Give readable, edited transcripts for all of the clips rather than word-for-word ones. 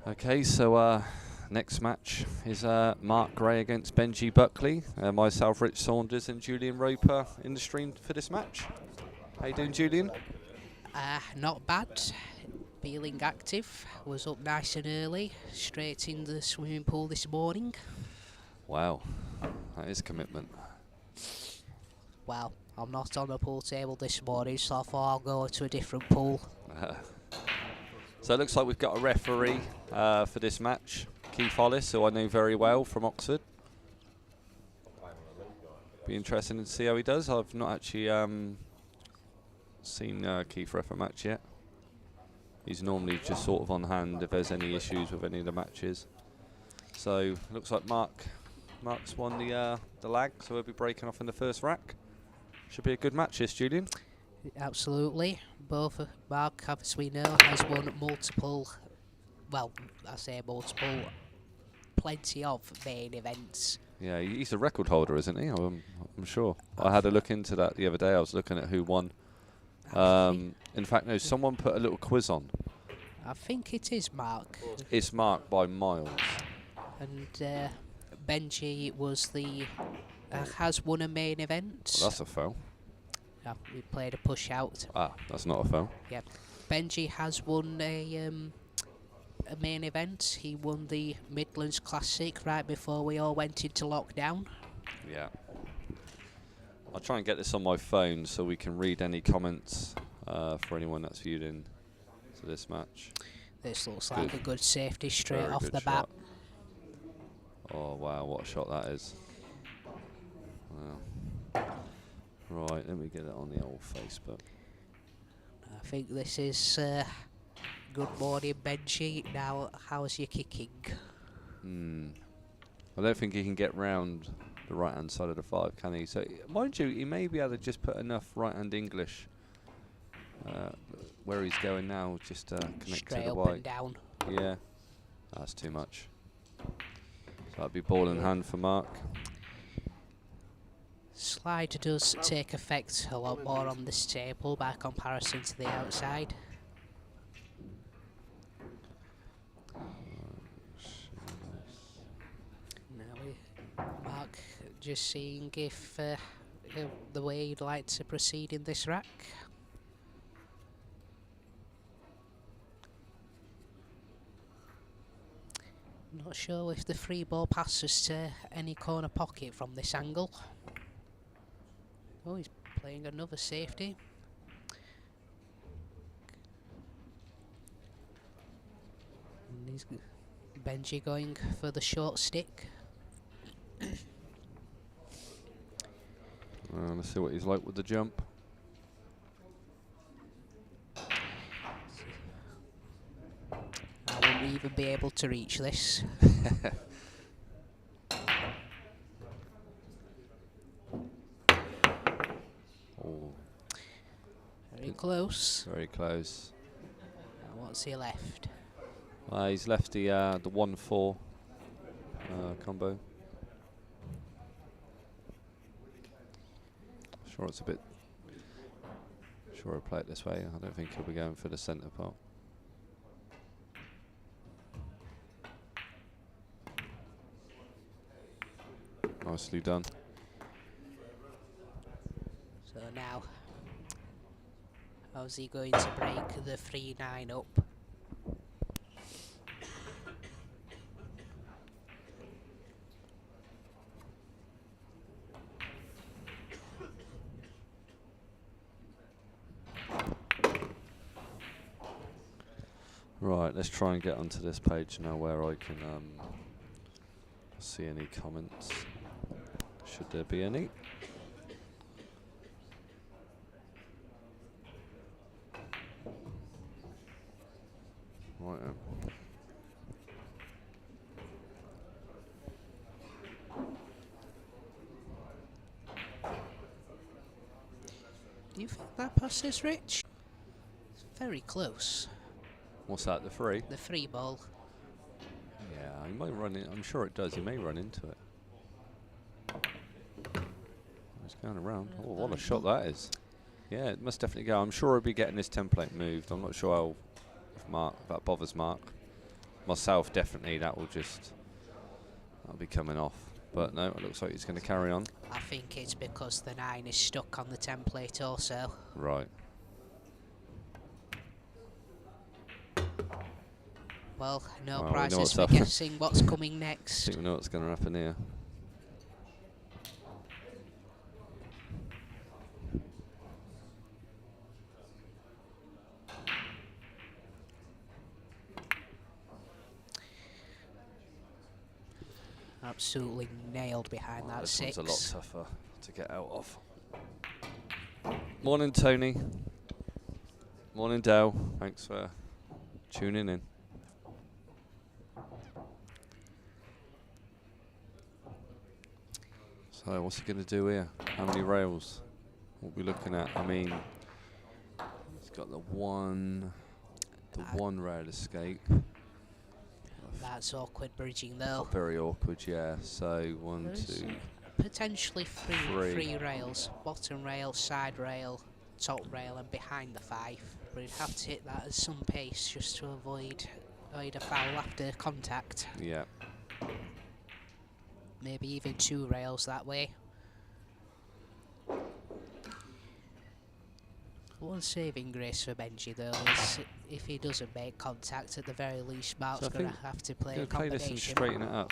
Okay, so next match is Mark Gray against Benji Buckley. Myself, Rich Saunders, and Julian Roper in the stream for this match. How you doing, Julian? Not bad. Feeling active. Was up nice and early. Straight in the swimming pool this morning. Wow, that is commitment. Well, I'm not on a pool table this morning, so I thought I'll go to a different pool. So it looks like we've got a referee for this match, Keith Hollis, who I know very well from Oxford. Be interesting to see how he does. I've not actually seen Keith ref a match yet. He's normally just sort of on hand if there's any issues with any of the matches. So looks like Mark's won the lag, so he'll be breaking off in the first rack. Should be a good match this, Julian. Absolutely. Both Mark, as we know, has won multiple, well, I say multiple, plenty of main events. Yeah, he's a record holder, isn't he? I'm sure. I had a look into that the other day. I was looking at who won. In fact, no, someone put a little quiz on. I think it is Mark. It's Mark by miles. And Benji was has won a main event. Well, that's a foul. Yeah, we played a push out. Ah, that's not a foul. Yep. Benji has won a main event. He won the Midlands Classic right before we all went into lockdown. Yeah. I'll try and get this on my phone so we can read any comments for anyone that's viewed in to this match. This looks like a good safety straight off the bat. Oh wow, what a shot that is. Wow. Right, let me get it on the old Facebook. I think this is good morning, Benji. Now, how's your kicking? I don't think he can get round the right-hand side of the 5, can he? So, mind you, he may be able to just put enough right-hand English where he's going now, just connect straight to the up white. and down. Yeah, that's too much. So that'd be ball in hand for Mark. Slide does take effect a lot more on this table by comparison to the outside. Now Mark just seeing if the way he'd like to proceed in this rack. Not sure if the free ball passes to any corner pocket from this angle. Oh, he's playing another safety. And he's Benji going for the short stick. Let's see what he's like with the jump. I wouldn't even be able to reach this. Oh. Very close. Very close. What's he left? He's left the 1-4 combo. Sure, it's a bit. Sure, I'll play it this way. I don't think he'll be going for the centre part. Nicely done. So now, how's he going to break the 3-9 up? Right, let's try and get onto this page now where I can see any comments. Should there be any? Right. Do you think that passes, Rich? It's very close. What's that, the 3? The 3 ball. Yeah, he might run in. I'm sure it does. He may run into it. He's going around. Oh, what a shot that is. Yeah, it must definitely go. I'm sure he'll be getting this template moved. I'm not sure how if that bothers Mark. Myself, definitely, that'll be coming off. But no, it looks like he's going to carry on. I think it's because the 9 is stuck on the template also. Right. Well, no Well, prizes for guessing what's coming next. I think we know what's going to happen here. Absolutely nailed behind that This 6. one's a lot tougher to get out of. Morning, Tony. Morning, Dale. Thanks for tuning in. So, what's he going to do here? How many rails? What are we looking at? I mean, he's got the one rail escape. That's awkward bridging though. Very awkward, yeah. So, 1, 2, potentially three rails. Bottom rail, side rail, top rail and behind the 5. But you'd have to hit that at some pace just to avoid a foul after contact. Yeah. Maybe even 2 rails that way. One saving grace for Benji though is if he doesn't make contact, at the very least Mark's going to have to play a play this and combination. straighten it up.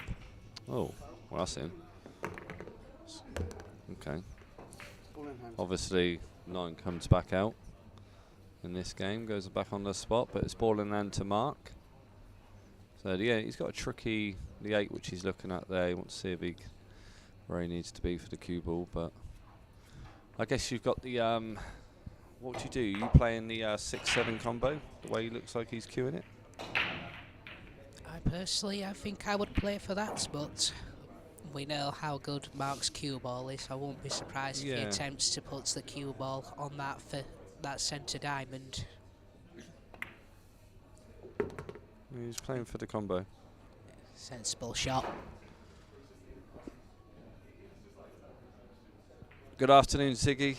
Oh, well that's in. Okay. Obviously 9 comes back out in this game, goes back on the spot, but it's ball in hand to Mark. So yeah, he's got a tricky, the 8 which he's looking at there. He wants to see where he needs to be for the cue ball, but I guess you've got the what would you do? You playing the 6-7 combo, the way he looks like he's queuing it? I think I would play for that, but we know how good Mark's cue ball is. I won't be surprised if he attempts to put the cue ball on that for that centre diamond. He's playing for the combo. Sensible shot. Good afternoon, Ziggy.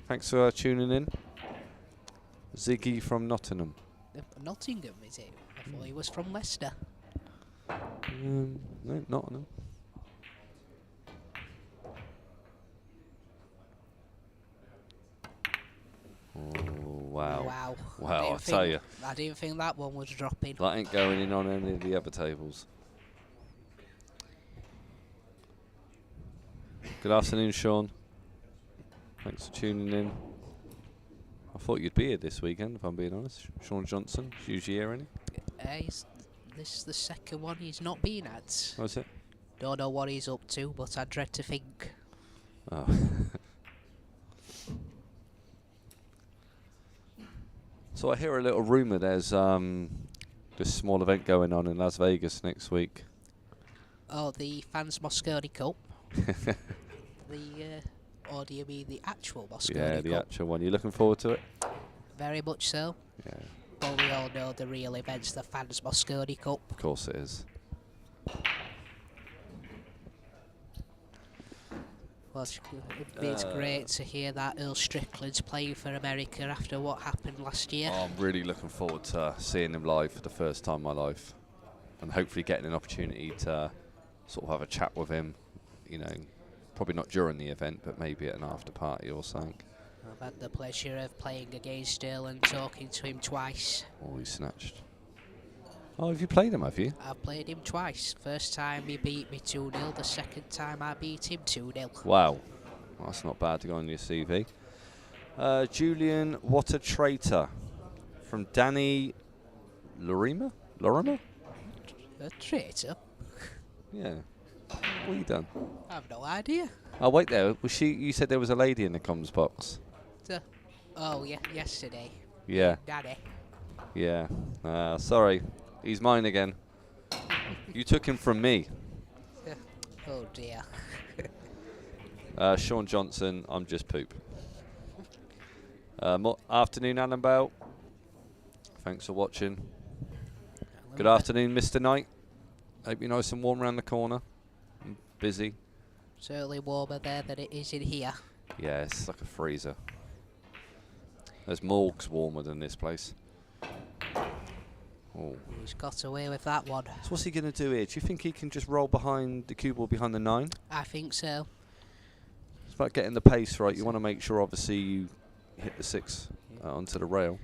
Thanks for tuning in. Ziggy from Nottingham. Nottingham, is it? I thought he was from Leicester. No, Nottingham. Oh, wow. Wow, I tell you. I didn't think that one was dropping. That ain't going in on any of the other tables. Good afternoon, Sean. Thanks for tuning in. I thought you'd be here this weekend, if I'm being honest. Sean Johnson, he's usually here, isn't he? This is the second one he's not been at. Oh, is it? Don't know what he's up to, but I dread to think. Oh. So I hear a little rumour there's this small event going on in Las Vegas next week. Oh, the Fans Mosconi Cup. Or do you mean the actual Mosconi Cup? Yeah, the actual one. You looking forward to it? Very much so. Yeah. But we all know the real event's the Fans Mosconi Cup. Of course it is. Well, it's great to hear that Earl Strickland's playing for America after what happened last year. Oh, I'm really looking forward to seeing him live for the first time in my life. And hopefully getting an opportunity to sort of have a chat with him, you know, probably not during the event, but maybe at an after party or something. I've had the pleasure of playing against Earl and talking to him twice. Oh, he's snatched. Oh, have you played him, have you? I've played him twice. First time he beat me 2-0, the second time I beat him 2-0. Wow. Well, that's not bad to go on your CV. Julian, what a traitor. From Danny Lorimer? A traitor? Yeah. What have you done? I have no idea. Oh, wait there. Was she? You said there was a lady in the comms box. Oh, yeah, yesterday. Yeah. Daddy. Yeah. Sorry. He's mine again. You took him from me. Oh, dear. Sean Johnson, I'm just poop. Afternoon, Alan Bale. Thanks for watching. Good afternoon, Mr. Knight. Hope you're nice and warm around the corner. Busy. Certainly warmer there than it is in here. Yeah, it's like a freezer. There's morgues warmer than this place. Oh. He's got away with that one. So what's he going to do here? Do you think he can just roll behind the cue ball behind the 9? I think so. It's about getting the pace right. You want to make sure, obviously, you hit the 6 onto the rail.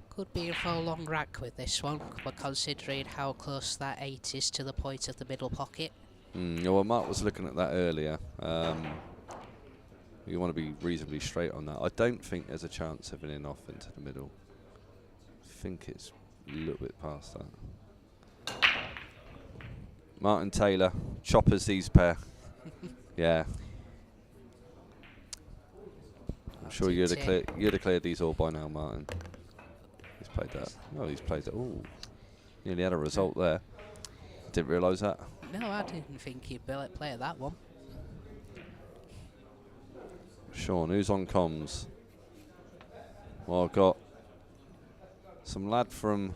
Could be for a long rack with this one, but considering how close that 8 is to the point of the middle pocket. Well, Mark was looking at that earlier. You want to be reasonably straight on that. I don't think there's a chance of an in off into the middle. I think it's a little bit past that. Martin Taylor, choppers these pair. Yeah. I'm sure you'd have cleared these all by now, Martin. He's played that. Oh, he's played that. Ooh. Nearly had a result there. Didn't realise that. No, I didn't think he'd play that one. Sean, who's on comms? Well, I've got some lad from...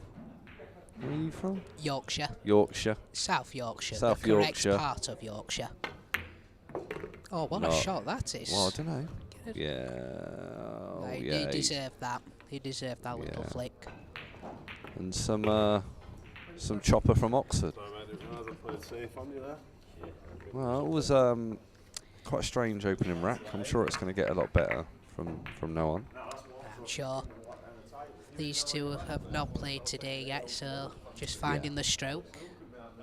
Where are you from? Yorkshire. Yorkshire. South Yorkshire. South the Yorkshire. correct part of Yorkshire. Oh, what a shot that is. Well, I don't know. Yeah. Oh, He deserved that. He deserved that little flick. And some chopper from Oxford. Well, it was quite a strange opening rack. I'm sure it's going to get a lot better from now on. I'm sure. These two have not played today yet, so just finding the stroke.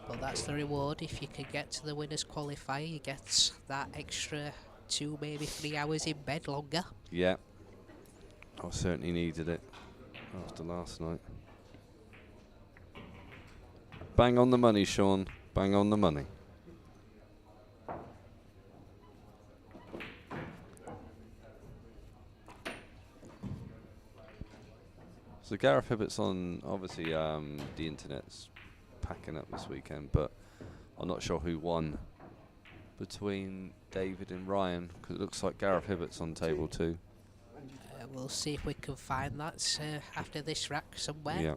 But that's the reward. If you could get to the winners qualifier, you get that extra 2, maybe 3 hours in bed longer. Yeah. I certainly needed it after last night. Bang on the money, Sean. Bang on the money. So Gareth Hibbert's on, obviously the internet's packing up this weekend, but I'm not sure who won between David and Ryan, because it looks like Gareth Hibbert's on table 2. We'll see if we can find that after this rack somewhere. Yeah.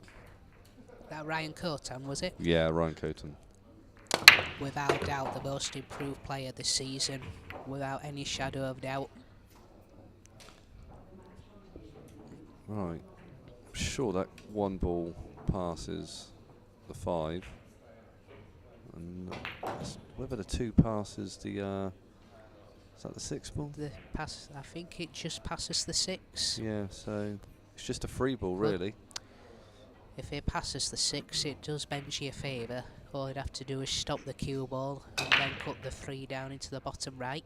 That Ryan Cotan, was it? Yeah, Ryan Cotan. Without doubt the most improved player this season, without any shadow of doubt. Right. I'm sure that one ball passes the 5. And whether the 2 passes the... is that the 6 ball? I think it just passes the 6. Yeah, so it's just a free ball, really. If it passes the 6, it does Benji a favour. All he'd have to do is stop the cue ball and then cut the 3 down into the bottom right.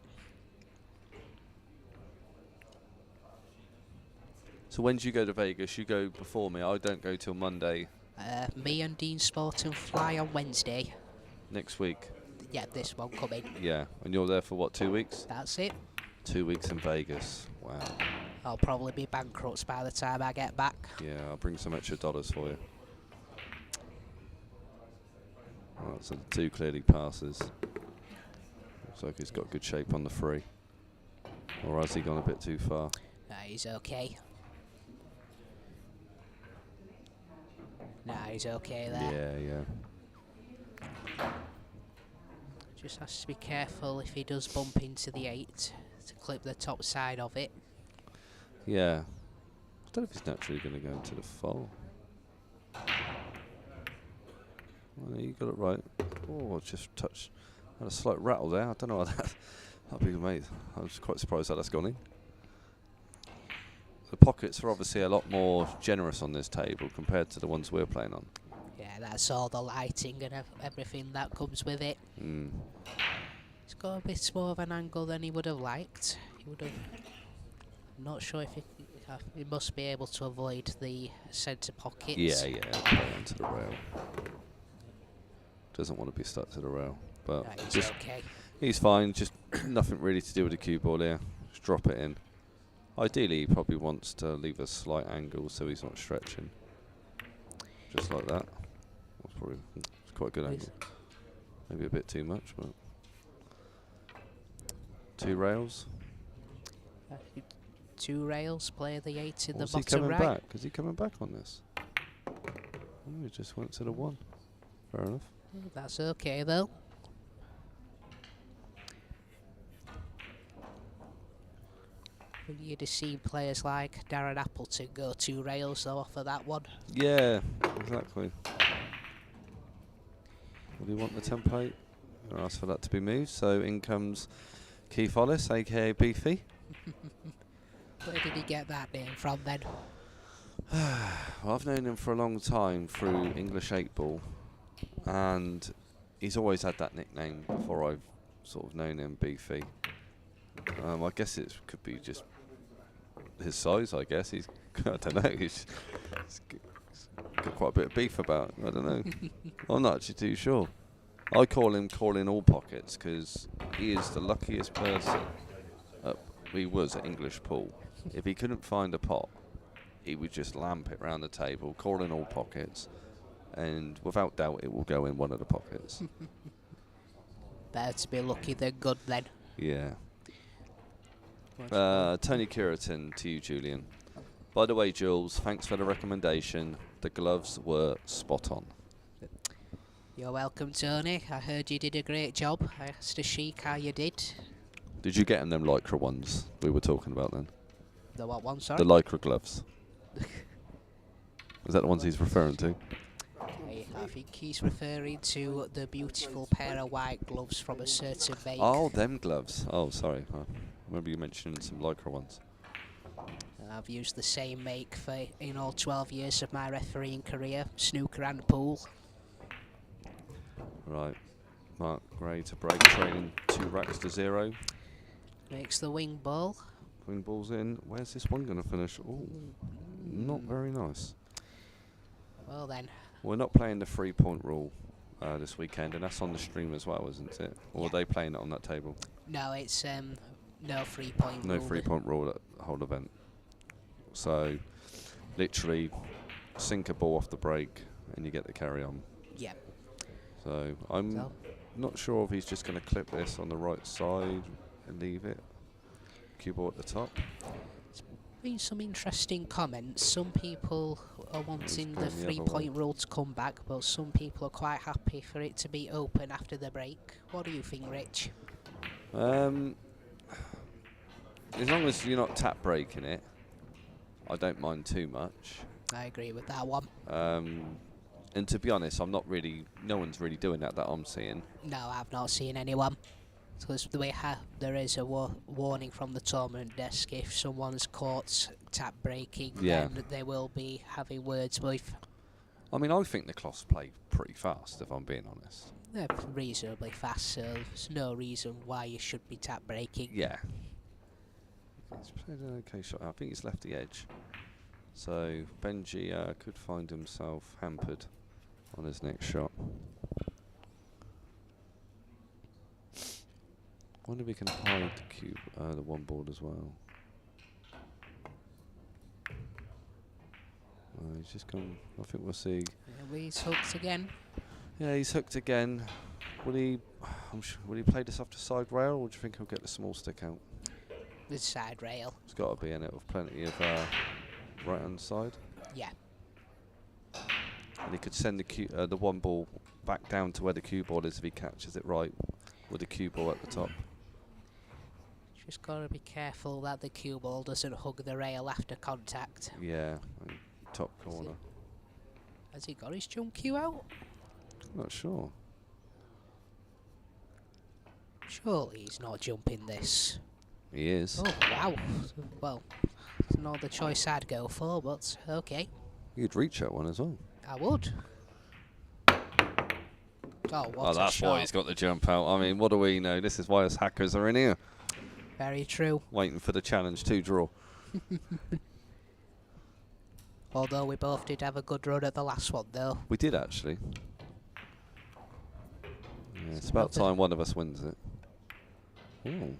So when do you go to Vegas? You go before me. I don't go till Monday. Me and Dean Sporton fly on Wednesday. Next week? Yeah, this one coming. Yeah, and you're there for what, 2 weeks? That's it. 2 weeks in Vegas. Wow. I'll probably be bankrupt by the time I get back. Yeah, I'll bring some extra dollars for you. Right, so the 2 clearly passes. Looks like he's got good shape on the 3. Or has he gone a bit too far? He's okay. He's okay there. Yeah. Just has to be careful if he does bump into the 8 to clip the top side of it. Yeah. I don't know if he's naturally going to go into the fall. Well, you got it right. Oh, just touched. Had a slight rattle there. I don't know how that'd be amazing. I was quite surprised that that's gone in. The pockets are obviously a lot more generous on this table compared to the ones we're playing on. Yeah, that's all the lighting and everything that comes with it. It's got a bit more of an angle than he would have liked. He would have... I'm not sure if he must be able to avoid the centre pockets. Yeah, play onto the rail. Doesn't want to be stuck to the rail. But he's okay. He's fine, just nothing really to do with the cue ball here. Just drop it in. Ideally, he probably wants to leave a slight angle so he's not stretching. Just like that. That's probably quite a good angle. Maybe a bit too much, but... 2 rails. 2 rails, play the 8 in the Is he bottom coming right. back? Is he coming back on this? Oh, he just went to the 1. Fair enough. That's okay, though. You'd have seen players like Darren Appleton go 2 rails though off of that one. Yeah, exactly. What do you want the template? I'll ask for that to be moved. So in comes Keith Hollis, aka Beefy. Where did he get that name from then? Well, I've known him for a long time through English 8 Ball, and he's always had that nickname before I've sort of known him, Beefy. I guess it could be just his size, I guess. He's, I don't know, he's got quite a bit of beef about him, I don't know. I'm not actually too sure. I call him Calling All Pockets because he is the luckiest person. He was at English Pool. If he couldn't find a pot, he would just lamp it round the table, calling all pockets, and without doubt it will go in one of the pockets. Better to be lucky than good then. Yeah. Tony Curitin to you, Julian. By the way, Jules, thanks for the recommendation. The gloves were spot on. You're welcome, Tony. I heard you did a great job. I asked the Sheik how you did. Did you get them Lycra ones we were talking about then? The what one, sorry? The Lycra gloves. Is that the ones he's referring to? I think he's referring to the beautiful pair of white gloves from a certain make. Oh, them gloves. Oh, sorry. I remember you mentioning some Lycra ones. I've used the same make for in all 12 years of my refereeing career, snooker and pool. Right. Mark Gray to break, training 2 racks to 0. Makes the wing ball. Wing ball's in. Where's this one going to finish? Oh, not very nice. Well then. We're not playing the 3-point rule this weekend, and that's on the stream as well, isn't it? Or are they playing it on that table? No, it's no 3-point rule. No 3-point rule at the whole event. So, literally, sink a ball off the break, and you get the carry on. Yeah. So, I'm not sure if he's just going to clip this on the right side and leave it. Cue ball at the top. There's been some interesting comments. Some people are wanting the 3-point rule to come back, but some people are quite happy for it to be open after the break. What do you think, Rich? As long as you're not tap breaking it, I don't mind too much. I agree with that one. And to be honest, no one's really doing that I'm seeing. No, I've not seen anyone. Because there is a warning from the tournament desk if someone's caught tap breaking, then they will be having words with. I mean, I think the cloths play pretty fast, if I'm being honest. They're reasonably fast, so there's no reason why you should be tap breaking. Yeah. He's played an okay shot. I think he's left the edge. So Benji could find himself hampered on his next shot. I wonder if we can hide the cube, the one board as well. He's just gone. I think we'll see. Yeah, he's hooked again. Yeah, he's hooked again. Will he play this off the side rail, or do you think he'll get the small stick out? The side rail. It's got to be in it with plenty of right hand side. Yeah. And he could send the one ball back down to where the cue ball is if he catches it right with the cue ball at the top. Just got to be careful that the cue ball doesn't hug the rail after contact. Yeah, top corner. Has he got his jump cue out? Not sure. Surely he's not jumping this. He is. Oh, wow. Well, it's not the choice I'd go for, but okay. You'd reach that one as well. I would. Oh, what oh, that's why he's got the jump out. I mean, what do we know? This is why us hackers are in here. Very true. Waiting for the challenge to draw. Although we both did have a good run at the last one, though. We did, actually. Yeah, it's about time one of us wins it. Oh, I'm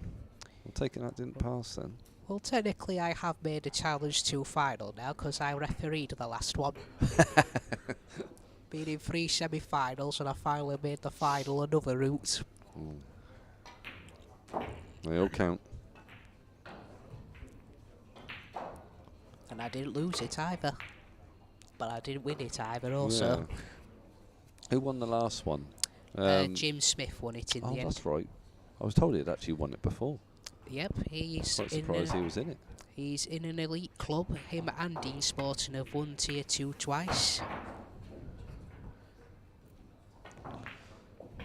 taking that didn't pass then. Well, technically I have made a challenge to final now, because I refereed the last one. Been in 3 semi-finals, and I finally made the final another route. They all count. And I didn't lose it either. But I didn't win it either also. Yeah. Who won the last one? Jim Smith won it in the end. Oh, that's right. I was told he'd actually won it before. Yep, he's Quite surprised he was in it. He's in an elite club. Him and Dean Sporting have won Tier 2 twice.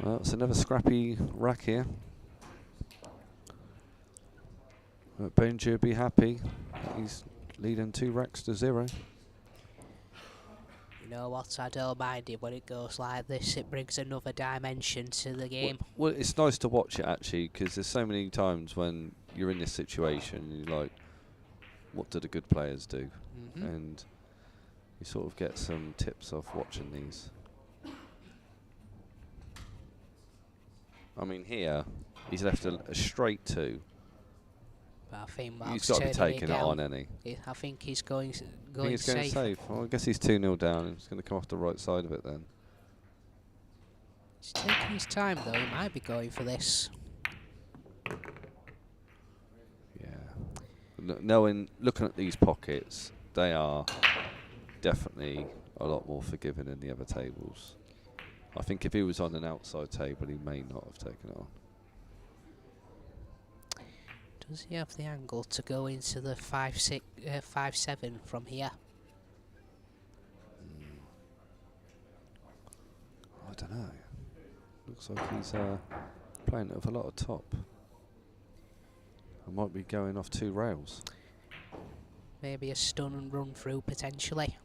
Well, it's another scrappy rack here. But Benji will be happy. He's leading 2 racks to 0. You know what, I don't mind it when it goes like this. It brings another dimension to the game. Well, it's nice to watch it actually, because there's so many times when you're in this situation and you're like, what do the good players do? And you sort of get some tips off watching these. I mean, here he's left a straight 2. But I think He's got to be taking it on, any. I think he's going safe. Well, I guess he's 2-0 down and he's going to come off the right side of it then. He's taking his time though, he might be going for this. Yeah. Looking at these pockets, they are definitely a lot more forgiving than the other tables. I think if he was on an outside table, he may not have taken it on. Does he have the angle to go into the 5-7 from here? I don't know. Looks like he's playing it with a lot of top. I might be going off 2 rails. Maybe a stun and run through potentially.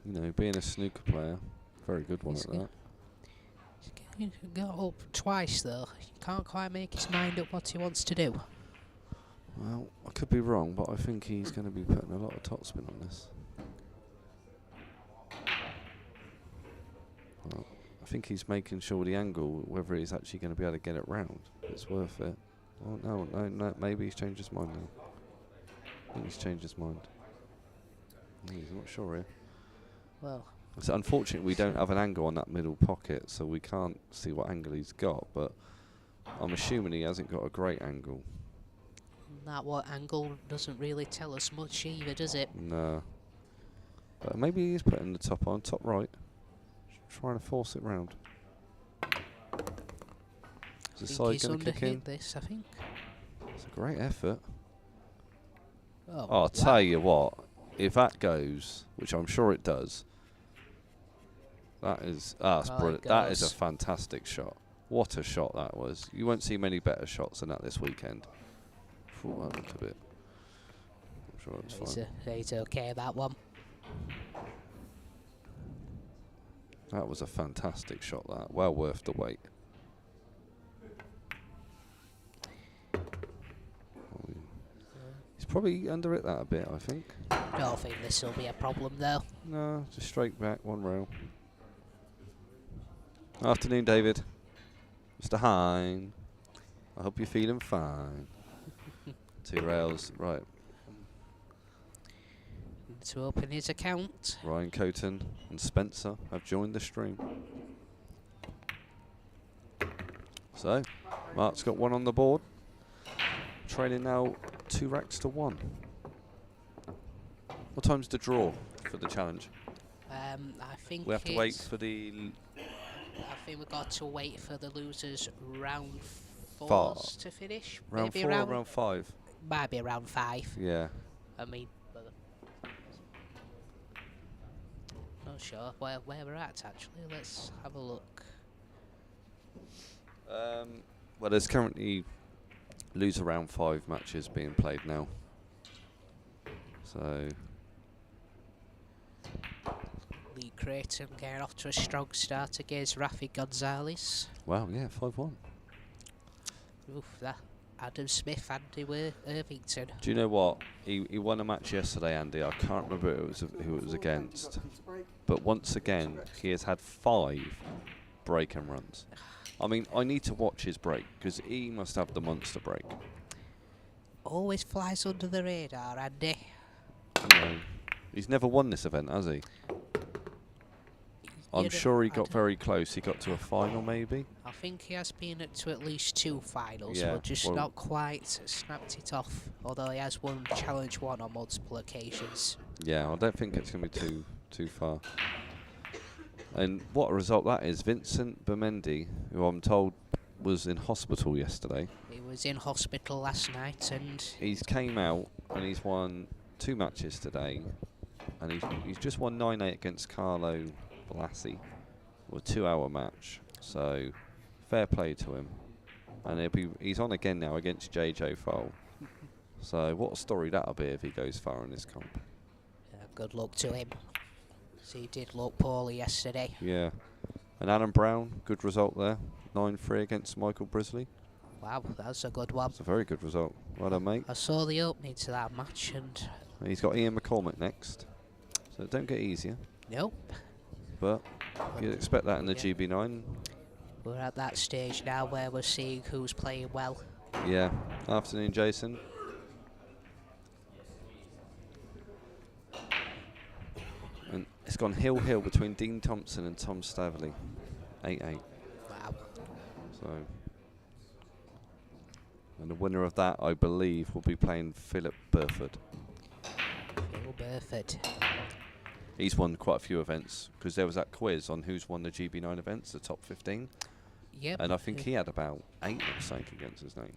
You know, being a snooker player, very good one at that. He got up twice though. He can't quite make his mind up what he wants to do. Well, I could be wrong, but I think he's going to be putting a lot of topspin on this. Well, I think he's making sure the angle, whether he's actually going to be able to get it round, it's worth it. Oh, no, maybe he's changed his mind now. I think he's changed his mind. He's not sure here. Well, it's unfortunate we don't have an angle on that middle pocket, so we can't see what angle he's got, but I'm assuming he hasn't got a great angle. That what angle doesn't really tell us much either, does it? No. But maybe he's putting the top on, top right. Trying to force it round. Is the side going to kick in? This, I think. It's a great effort. Oh, I'll tell you what, if that goes, which I'm sure it does, that is brilliant. That is a fantastic shot. What a shot that was. You won't see many better shots than that this weekend. Ooh, that looked a bit. I'm sure it's fine. He's okay, that one. That was a fantastic shot, that. Well worth the wait. He's probably under it that a bit, I think. I don't think this will be a problem, though. No, just straight back, 1 rail. Afternoon, David. Mr. Hine. I hope you're feeling fine. 2 rails, right. To open his account. Ryan Coton and Spencer have joined the stream. So, Mark's got 1 on the board. Trailing now 2 racks to 1. What time's the draw for the challenge? I think we have to wait for the. I think we've got to wait for the losers round 4 to finish. Round maybe 4 or round 5? Might be around 5. Yeah. I mean, not sure where we're at actually. Let's have a look. Well, there's currently loser round 5 matches being played now. So. Lee Creighton getting off to a strong start against Rafi Gonzalez. Wow, yeah, 5-1. Oof, that Adam Smith, Andy Irvington. Do you know what? He won a match yesterday, Andy. I can't remember who it was against. But once again, he has had 5 break and runs. I mean, I need to watch his break, because he must have the monster break. Always flies under the radar, Andy. No. He's never won this event, has he? I'm sure he got very close. He got to a final, maybe? I think he has been to at least 2 finals, yeah, but just not quite snapped it off. Although he has won Challenge 1 on multiple occasions. Yeah, I don't think it's going to be too far. And what a result that is. Vincent Bermendi, who I'm told was in hospital yesterday. He was in hospital last night, and He's came out and he's won 2 matches today, and he's just won 9-8 against Carlo Blassi, a 2-hour match. So fair play to him, and he's on again now against JJ Foal. So what a story that'll be if he goes far in this comp. good luck to him. So he did look poorly yesterday. Yeah, and Alan Brown, good result there, 9-3 against Michael Brisley. Wow, that's a good one. That's a very good result. Well done, mate. I saw the opening to that match, and he's got Ian McCormick next, so it don't get easier. Nope. But you'd expect that in the GB9. We're at that stage now where we're seeing who's playing well. Yeah. Afternoon, Jason. And it's gone hill between Dean Thompson and Tom Staveley. 8-8. Wow. So, and the winner of that, I believe, will be playing Philip Burford. Phil Burford. He's won quite a few events, because there was that quiz on who's won the GB9 events, the top 15. Yep. And I think he had about 8 or something against his name.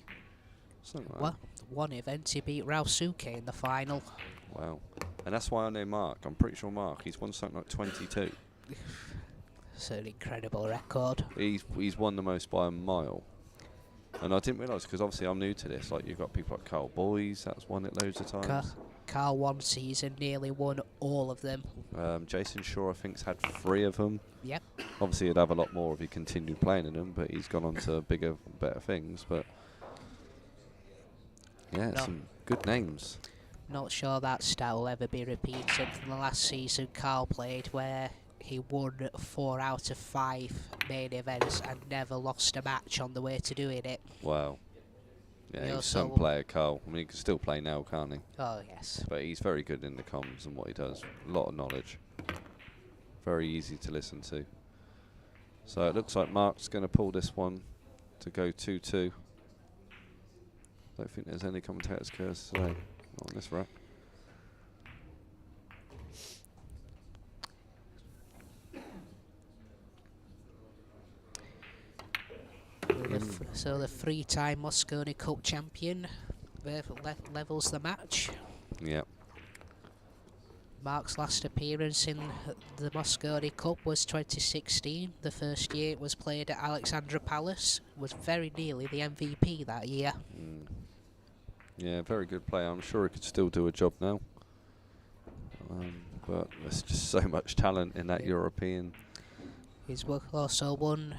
Something like Well, one event he beat Rausuke in the final. Wow. And that's why I know Mark. I'm pretty sure Mark, he's won something like 22. It's an incredible record. He's won the most by a mile. And I didn't realise, because obviously I'm new to this, like you've got people like Carl Boyes, that's won it loads of times. Carl one season nearly won all of them. Jason Shaw, I think, has had 3 of them. Yep. Obviously he'd have a lot more if he continued playing in them, but he's gone on to bigger, better things. But yeah, some good names. Not sure that stat will ever be repeated from the last season Carl played, where he won 4 out of 5 main events and never lost a match on the way to doing it. Wow. Yeah, He he's also some player, Carl. I mean, he can still play now, can't he? Oh, yes. But he's very good in the comms and what he does. A lot of knowledge. Very easy to listen to. So it looks like Mark's going to pull this one to go 2-2. Don't think there's any commentators' curse today. Not on this rack. So the 3-time Moscone Cup champion levels the match. Yep. Mark's last appearance in the Moscone Cup was 2016. The first year it was played at Alexandra Palace. Was very nearly the MVP that year. Yeah, very good player. I'm sure he could still do a job now. But there's just so much talent in that European. He's also won,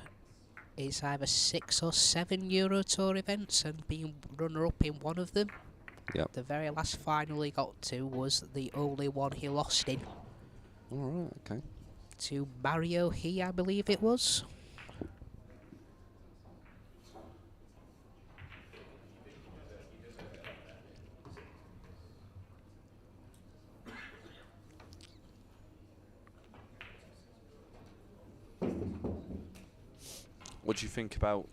it's either 6 or 7 Euro Tour events and being runner-up in one of them. Yep. The very last final he got to was the only one he lost in. Alright, okay. To Mario He, I believe it was. What do you think about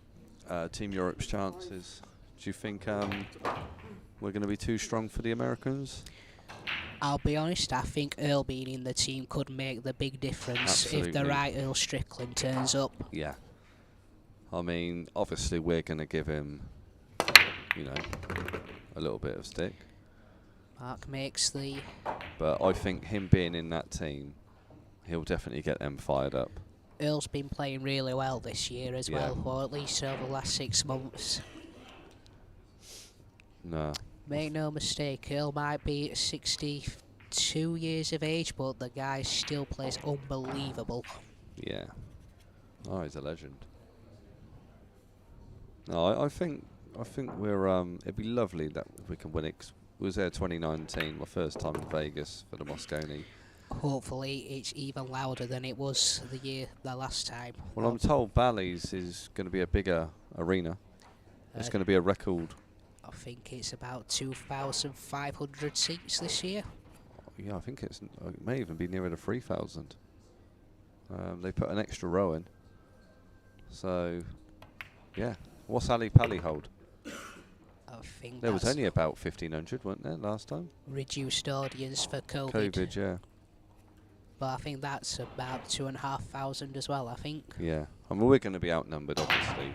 Team Europe's chances? Do you think we're going to be too strong for the Americans? I'll be honest, I think Earl being in the team could make the big difference. Absolutely. If the right Earl Strickland turns up. Yeah. I mean, obviously we're going to give him, you know, a little bit of stick. Mark makes the... But I think him being in that team, he'll definitely get them fired up. Earl's been playing really well this year as well, or at least over the last 6 months. No. Make no mistake, Earl might be 62 years of age, but the guy still plays unbelievable. Yeah. Oh, he's a legend. No, I think we're it'd be lovely that we can win it. 'Cause we was there 2019, my first time in Vegas for the Moscone. Hopefully it's even louder than it was the last time. Well, I'm told Bally's is going to be a bigger arena. It's going to be a record. I think it's about 2,500 seats this year. Yeah, I think it may even be nearer to 3,000. They put an extra row in. So, yeah. What's Ali Pally hold? I think There was only about 1,500, wasn't there, last time? Reduced audience for COVID. COVID, yeah. But I think that's about 2,500 as well, I think. Yeah. I mean, we're going to be outnumbered, obviously.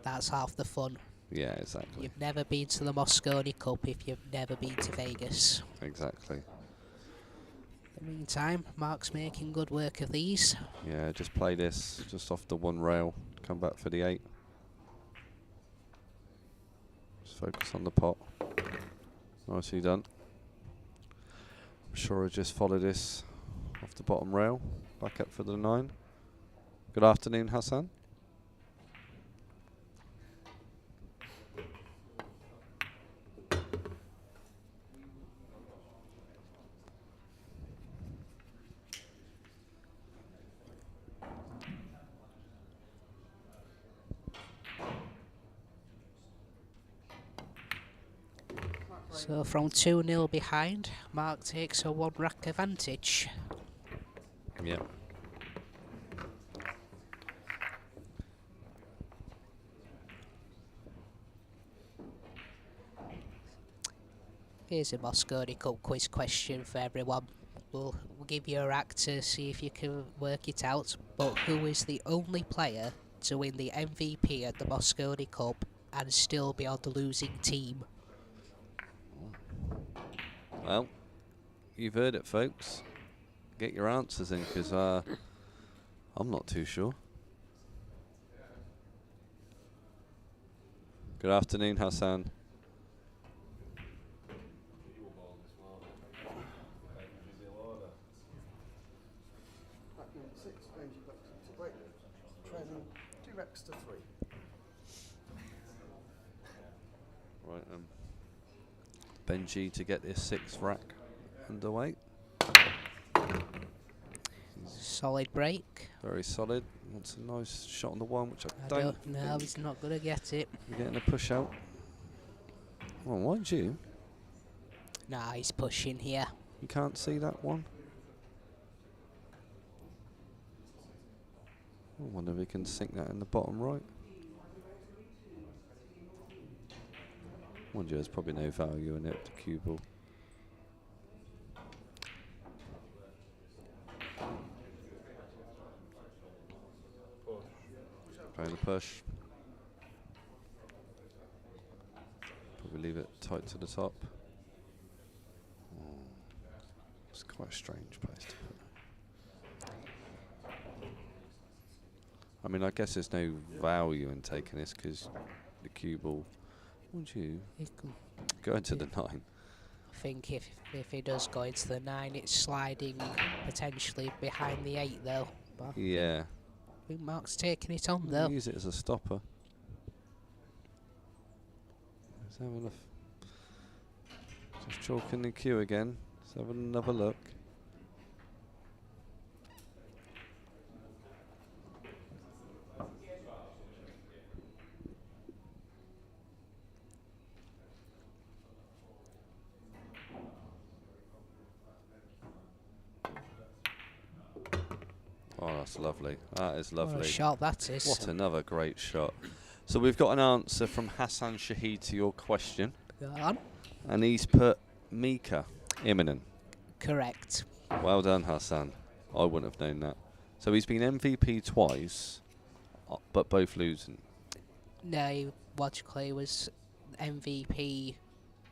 That's half the fun. Yeah, exactly. You've never been to the Moscone Cup if you've never been to Vegas. Exactly. In the meantime, Mark's making good work of these. Yeah, just play this just off the 1 rail. Come back for the 8. Just focus on the pot. Nicely done. I'm sure I'll just follow this off the bottom rail. Back up for the 9. Good afternoon, Hassan. So from 2-0 behind, Mark takes a 1 rack advantage. Yeah. Here's a Moscone Cup quiz question for everyone. We'll give you a rack to see if you can work it out. But who is the only player to win the MVP at the Moscone Cup and still be on the losing team? Well, you've heard it, folks. Get your answers in, because I'm not too sure. Good afternoon, Hassan. Training 2 racks to 3. Right, Benji to get this 6th rack underway. Solid break. Very solid. Wants a nice shot on the 1, which I I don't. No, he's not going to get it. We're getting a push out. Well, mind you, Nah, he's pushing here. you can't see that one. I wonder if we can sink that in the bottom right. Mind you, there's probably no value in it, the cue ball. Play the push. Probably leave it tight to the top. Oh, it's quite a strange place to put it. I mean, I guess there's no value in taking this because the cue ball. Would you go into the 9? I think if he does go into the 9, it's sliding potentially behind the 8 though. But Yeah. I think Mark's taking it on though. Use it as a stopper. Let's have a look. Just chalking the cue again. Let's have another look. Oh, that's lovely. That is lovely. What a shot that is. What another great shot. So we've got an answer from Hassan Shahid to your question. Go on. And he's put Mika imminent. Correct. Well done, Hassan. I wouldn't have known that. So he's been MVP twice, but both losing. No, he logically was MVP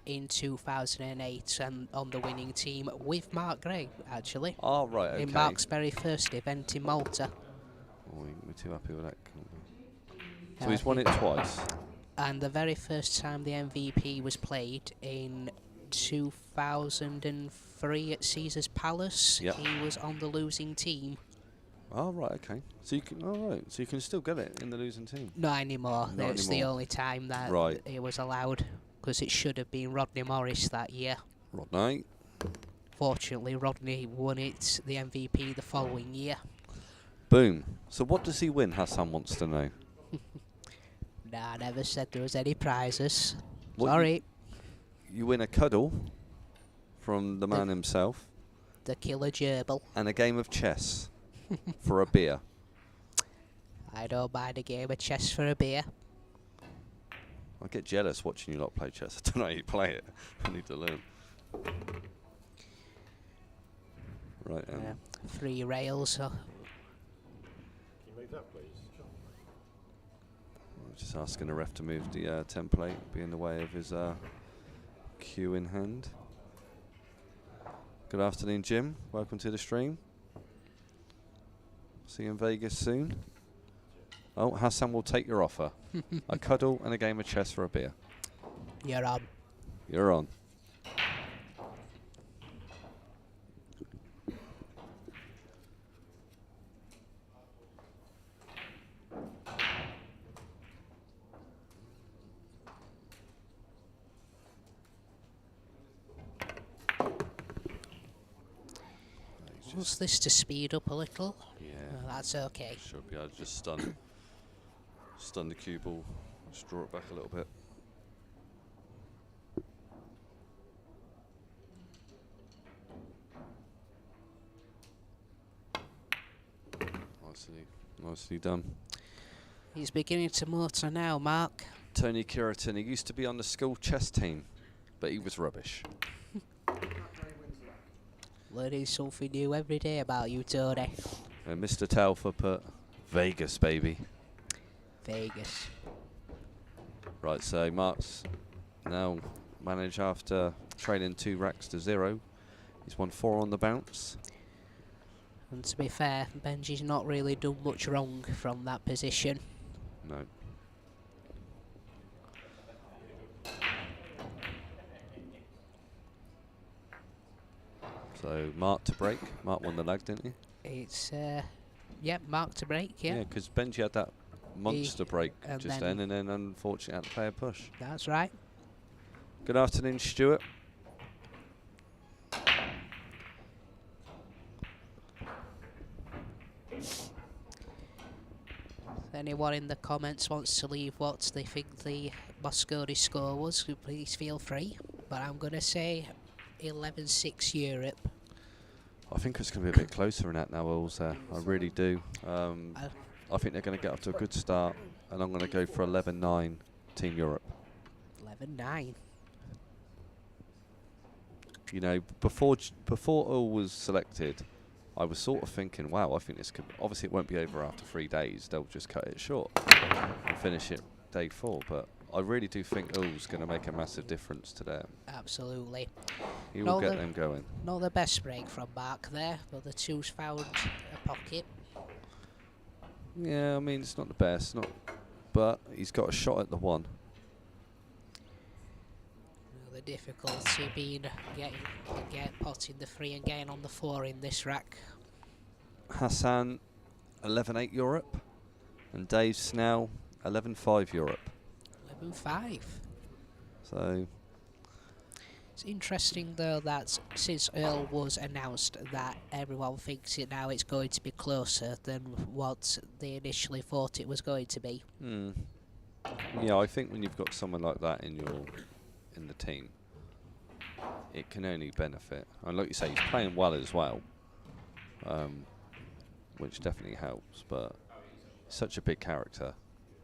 in 2008 and on the winning team with Mark Gray, actually. Oh, right, okay. In Mark's very first event in Malta. Oh, we're too happy with that. So he's won it twice. And the very first time the MVP was played in 2003 at Caesar's Palace, Yep. he was on the losing team. Oh, right, okay. So you can, so you can still get it in the losing team. Not anymore. Not That's the anymore. only time that Right. it was allowed, because it should have been Rodney Morris that year. Rodney. Fortunately, Rodney won it, the MVP, the following year. Boom. So what does he win, Hassan wants to know. Nah, I never said there was any prizes. What Sorry. You win a cuddle from the man himself. The killer gerbil. And a game of chess for a beer. I don't mind a game of chess for a beer. I get jealous watching you lot play chess. I don't know how you play it. I need to learn. Right, 3 rails. Can you move that, please? Just asking the ref to move the template, be in the way of his cue in hand. Good afternoon, Jim. Welcome to the stream. See you in Vegas soon. Oh, Hassan will take your offer. A cuddle and a game of chess for a beer. You're on. You're on. Wants this to speed up a little? Yeah. Oh, that's okay. Should be able to just stun the cue ball. Just draw it back a little bit. Nicely done. He's beginning to motor now, Mark. Tony Kiraton, he used to be on the school chess team, but he was rubbish. Learning something new every day about you, Tony. And Mr. Telfer put Vegas, baby. Vegas. Right, so Mark's now managed after trading 2 racks to 0. He's won 4 on the bounce. And to be fair, Benji's not really done much wrong from that position. No. So Mark to break. Mark won the lag, didn't he? It's, yep, Mark to break, yeah. Yeah, because Benji had that monster break and just then, and then unfortunately had to play a push. That's right. Good afternoon, Stuart. If anyone in the comments wants to leave what they think the Mosconi score was, please feel free. But I'm going to say 11-6 Europe. I think it's going to be a bit closer than that now, also. I really do. I think they're going to get off to a good start, and I'm going to go for 11-9 Team Europe. 11-9. You know, before Earl was selected, I was sort of thinking, wow, I think this could... Obviously, it won't be over after 3 days. They'll just cut it short and finish it day 4. But I really do think Earl's going to make a massive difference to them. Absolutely. He will get them going. Not the best break from Mark there, but the 2's found a pocket. Yeah, I mean, it's not the best, but he's got a shot at the 1. The difficulty being potting the 3 and getting on the 4 in this rack. Hassan, 11-8 Europe, and Dave Snell, 11-5 Europe. 11-5. So it's interesting though that since Earl was announced, that everyone thinks it now it's going to be closer than what they initially thought it was going to be. Yeah, I think when you've got someone like that in the team, it can only benefit. And like you say, he's playing well as well, which definitely helps. But such a big character.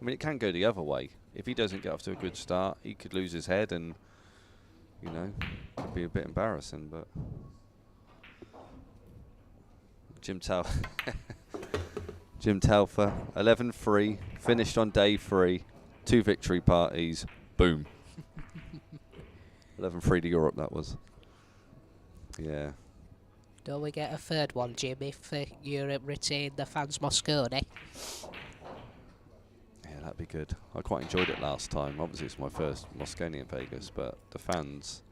I mean, it can go the other way. If he doesn't get off to a good start, he could lose his head, and you know, it'd be a bit embarrassing. But Jim Telfer, 11-3, finished on day 3, 2 victory parties, boom. 11-3 to Europe, that was. Yeah. Don't we get a 3rd one, Jim, if Europe retain the fans Mosconi? Yeah, that'd be good. I quite enjoyed it last time. Obviously, it's my first Mosconi in Vegas, but the fans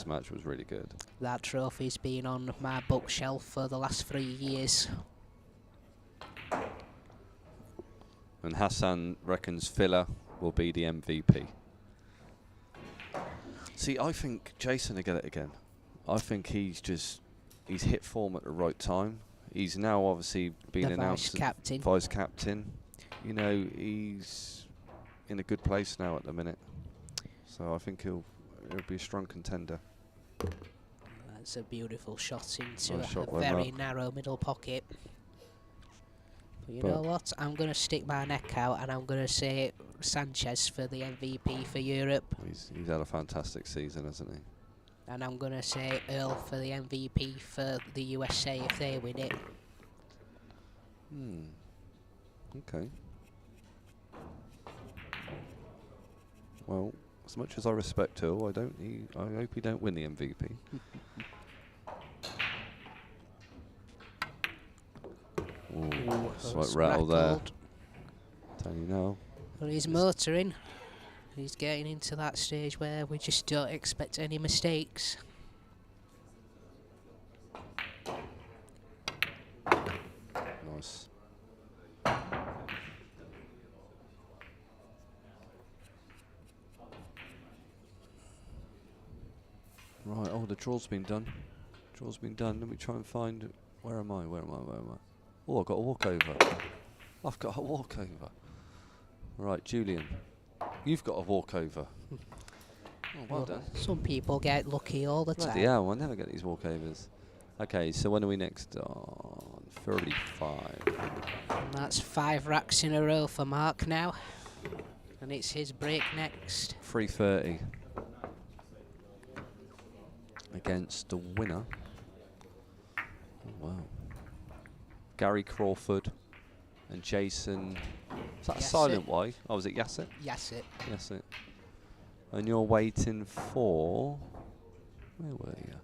match was really good. That trophy's been on my bookshelf for the last 3 years. And Hassan reckons Filler will be the MVP. See, I think Jason will get it again. I think he's hit form at the right time. He's now obviously been announced as vice captain. You know, he's in a good place now at the minute. So I think he'll be a strong contender. That's a beautiful shot into Nice shot a by very Mark. narrow middle pocket. But you know what? I'm going to stick my neck out and I'm going to say Sanchez for the MVP for Europe. He's had a fantastic season, hasn't he? And I'm going to say Earl for the MVP for the USA if they win it. Okay. Well, as much as I respect Hill, I hope he don't win the MVP. Ooh, slight rattle there. Tell you now. Well, he's motoring. He's getting into that stage where we just don't expect any mistakes. Nice. Right, oh, the draw's been done. Draw's been done. Let me try and find... Where am I? Where am I? Oh, I've got a walkover. I've got a walkover. Right, Julian. You've got a walkover. Oh, well done. Some people get lucky all the Bloody time. hell, I never get these walkovers. Okay, so when are we next on? 35. And that's 5 racks in a row for Mark now. And it's his break next. 330. Against the winner. Oh, wow. Gary Crawford and Jason. Is that a silent Y? Oh, was it Yasset? Yasset. Yasset. And you're waiting for. Where were you?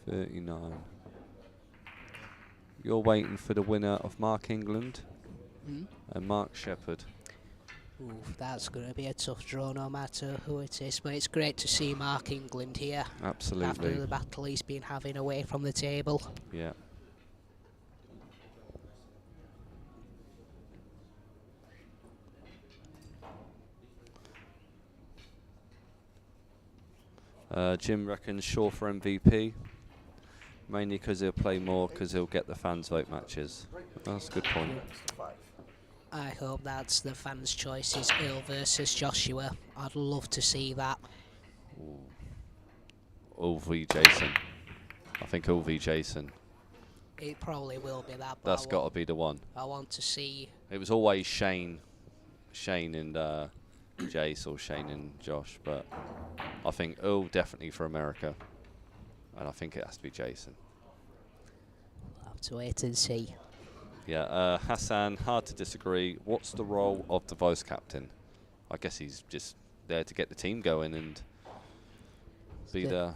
39. You're waiting for the winner of Mark England and Mark Shepherd. Ooh, that's going to be a tough draw no matter who it is, but it's great to see Mark England here. Absolutely. After the battle he's been having away from the table. Yeah. Jim reckons Shaw for MVP, mainly because he'll play more, because he'll get the fans vote matches. That's a good point. I hope that's the fans' choices, Earl versus Joshua. I'd love to see that. V Jason. I think V Jason. It probably will be that. But That's got to be the one. I want to see. It was always Shane and Jace, or Shane and Josh, but I think Earl definitely for America, and I think it has to be Jason. We'll have to wait and see. Yeah, Hassan, hard to disagree. What's the role of the vice captain? I guess he's just there to get the team going and be the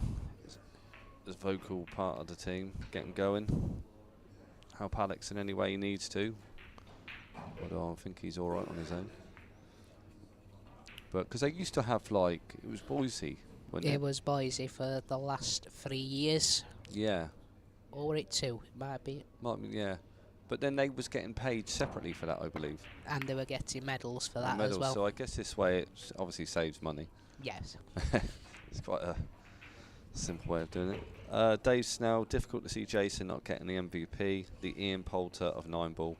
vocal part of the team, getting going. Help Alex in any way he needs to. Although I think he's all right on his own. But because they used to have, like, it was Boise, wasn't it? It was Boise for the last 3 years. Yeah. Or it 2, it might be. Might be, yeah. But then they was getting paid separately for that, I believe. And they were getting medals for that medals, as well. So I guess this way it obviously saves money. Yes. It's quite a simple way of doing it. Dave Snell, difficult to see Jason not getting the MVP. The Ian Poulter of 9-ball.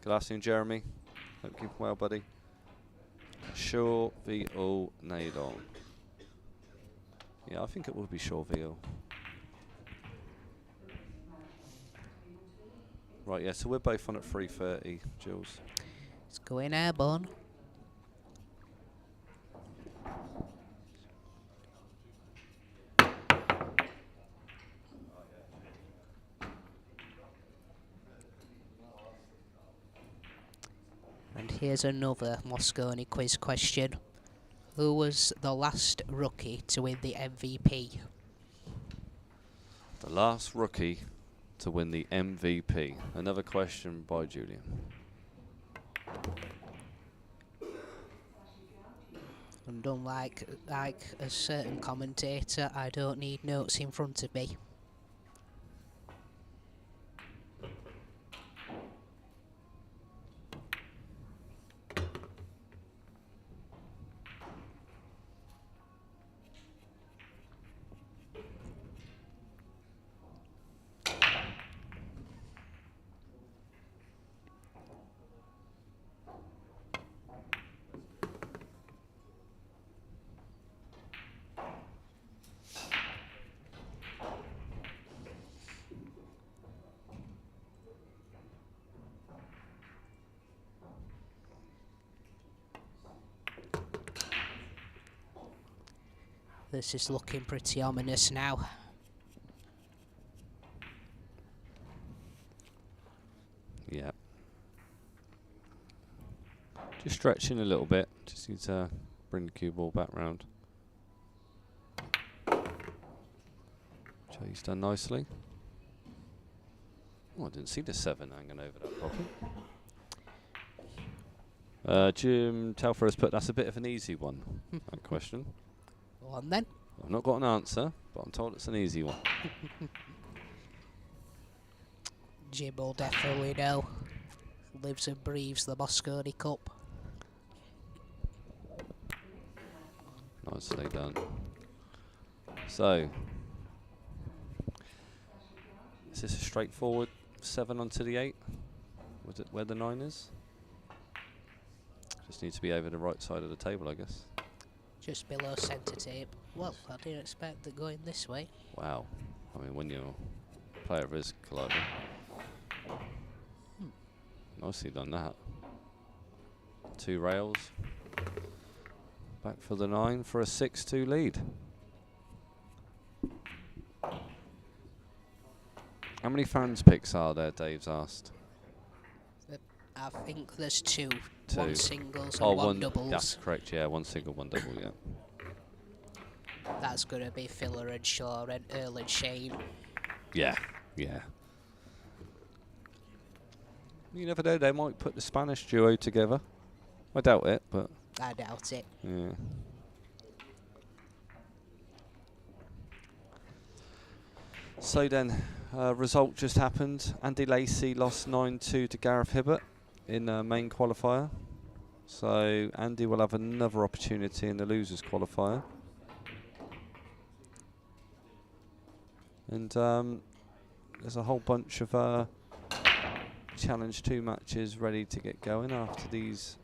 Good afternoon, Jeremy. Hope you're keeping well, buddy. Shaw v. All Nadal. Yeah, I think it will be Shaw v. All. Right, yeah, so we're both on at 3:30, Jules. It's going airborne. And here's another Moscone quiz question. Who was the last rookie to win the MVP? The last rookie to win the MVP. Another question by Julian. And unlike a certain commentator, I don't need notes in front of me. This is looking pretty ominous now. Yeah. Just stretching a little bit. Just need to bring the cue ball back round. Jay's done nicely. Oh, I didn't see the 7 hanging over that properly. Jim Telfer has put, that's a bit of an easy one, that question. Go on then. I've not got an answer, but I'm told it's an easy one. Jim will definitely know. Lives and breathes the Mosconi Cup. Nicely done. So, is this a straightforward 7 onto the 8? Was it where the 9 is? Just needs to be over the right side of the table, I guess. Just below centre tape. Well, I didn't expect it going this way. Wow. I mean, when you're a player of his caliber. Nicely done that. 2 rails. Back for the 9 for a 6-2 lead. How many fans picks are there, Dave's asked? I think there's 2. 2. 1 singles and 1 doubles. That's correct, yeah. 1 single, 1 double, yeah. That's going to be Filler and Shaw and Earl and Shane. Yeah, yeah. You never know, they might put the Spanish duo together. I doubt it, but... I doubt it. Yeah. So then, result just happened. Andy Lacey lost 9-2 to Gareth Hibbert in main qualifier. So Andy will have another opportunity in the losers qualifier. And there's a whole bunch of Challenge 2 matches ready to get going after these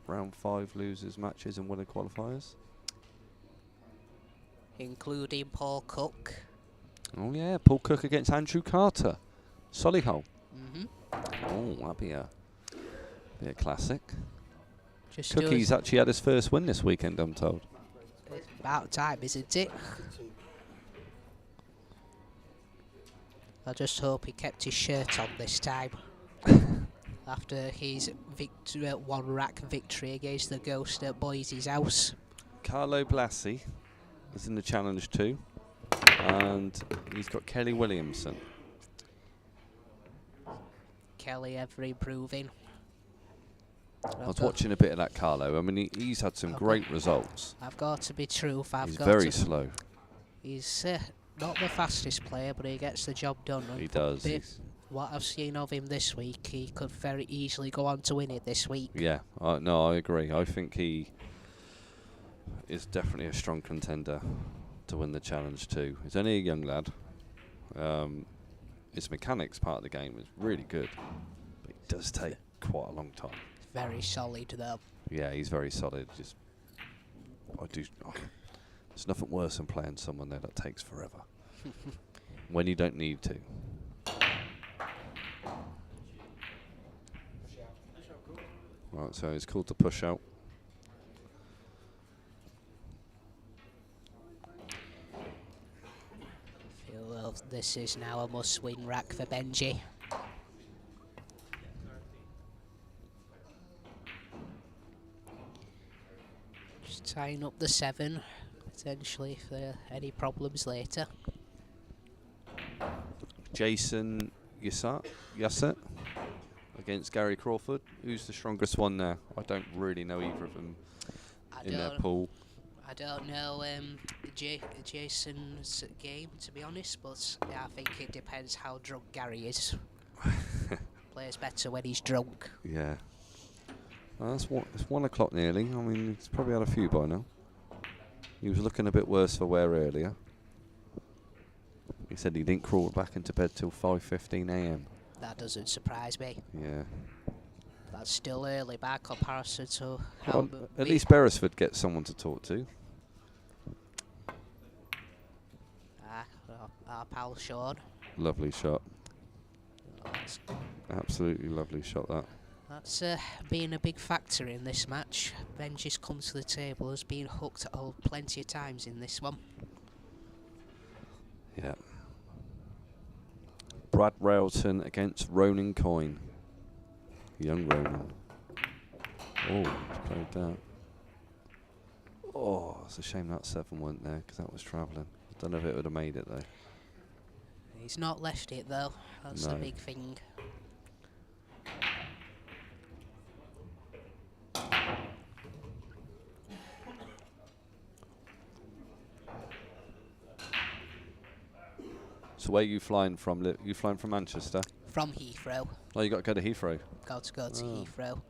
round 5 losers matches and winner qualifiers. Including Paul Cook. Oh yeah, Paul Cook against Andrew Carter. Solihull. Mm-hmm. Oh, that'd be a classic. Just Cookie's actually had his first win this weekend, I'm told. It's about time, isn't it? I just hope he kept his shirt on this time. After his 1-rack victory against the Ghost at Boise's house. Carlo Blassi is in the Challenge 2. And he's got Kelly Williamson. Kelly ever improving. I was watching a bit of that Carlo. I mean, he's had some great results. I've got to be truth. He's very slow. He's not the fastest player, but he gets the job done. He does. What I've seen of him this week, he could very easily go on to win it this week. Yeah, no, I agree. I think he is definitely a strong contender to win the Challenge 2. He's only a young lad. His mechanics part of the game is really good, but it does take quite a long time. Very solid though. Yeah, he's very solid. Just, there's nothing worse than playing someone there that takes forever when you don't need to. Right, so it's called the push out. Well, this is now a must-win rack for Benji. Just tying up the 7, potentially for any problems later. Jason Yassett against Gary Crawford. Who's the strongest one there? I don't really know either of them in their pool. I don't know Jason's game, to be honest, but yeah, I think it depends how drunk Gary is. Plays better when he's drunk. Yeah. Well, it's 1 o'clock nearly. I mean, he's probably had a few by now. He was looking a bit worse for wear earlier. He said he didn't crawl back into bed till 5:15 a.m. That doesn't surprise me. Yeah. That's still early by comparison to how... Well, at least Beresford gets someone to talk to. Our pal Sean. Lovely shot. Oh, Absolutely lovely shot, that. That's been a big factor in this match. Benji's come to the table, has been hooked plenty of times in this one. Yeah. Brad Railton against Ronan Coyne. Young Ronan. Oh, just played that. Oh, it's a shame that 7 went there because that was travelling. I don't know if it would have made it though. He's not left it though. That's the No. big thing. So where are you flying from? You flying from Manchester? From Heathrow. Oh, you got to go to Heathrow. Got to go to Heathrow.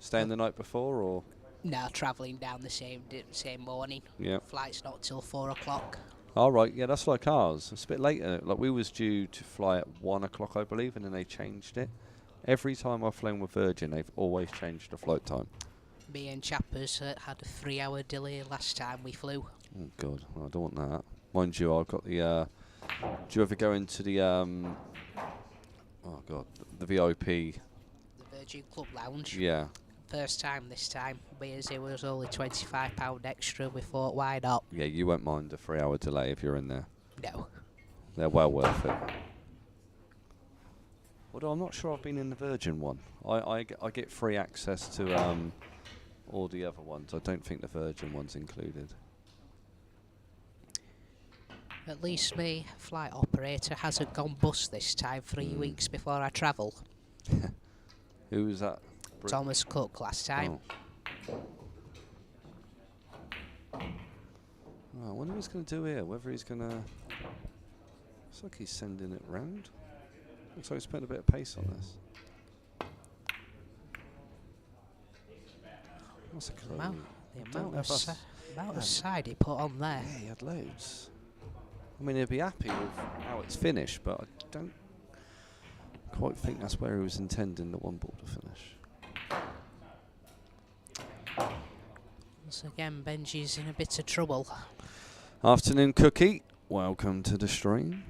Staying the night before, or? Now travelling down the same morning. Yeah. Flight's not till 4 o'clock. All right, yeah, that's like ours. It's a bit later. Like we was due to fly at 1 o'clock, I believe, and then they changed it. Every time I've flown with Virgin, they've always changed the flight time. Me and Chappers had a 3-hour delay last time we flew. Oh God, well, I don't want that. Mind you, I've got the. Do you ever go into the? Oh God, the VIP. The Virgin Club Lounge. Yeah. First time this time, because it was only £25 extra. We thought, why not? Yeah, you won't mind a 3-hour delay if you're in there. No. They're well worth it. Although I'm not sure I've been in the Virgin one. I get free access to all the other ones. I don't think the Virgin one's included. At least my flight operator hasn't gone bust this time 3 weeks before I travel. Who was that? Thomas Cook last time. Oh. I wonder what he's going to do here. Whether he's going to... Looks like he's sending it round. Looks like he's putting a bit of pace on this. What's The amount of side he put on there. Yeah, he had loads. I mean, he'd be happy with how it's finished, but I don't quite think that's where he was intending the one ball to finish. Once again, Benji's in a bit of trouble. Afternoon, Cookie. Welcome to the stream.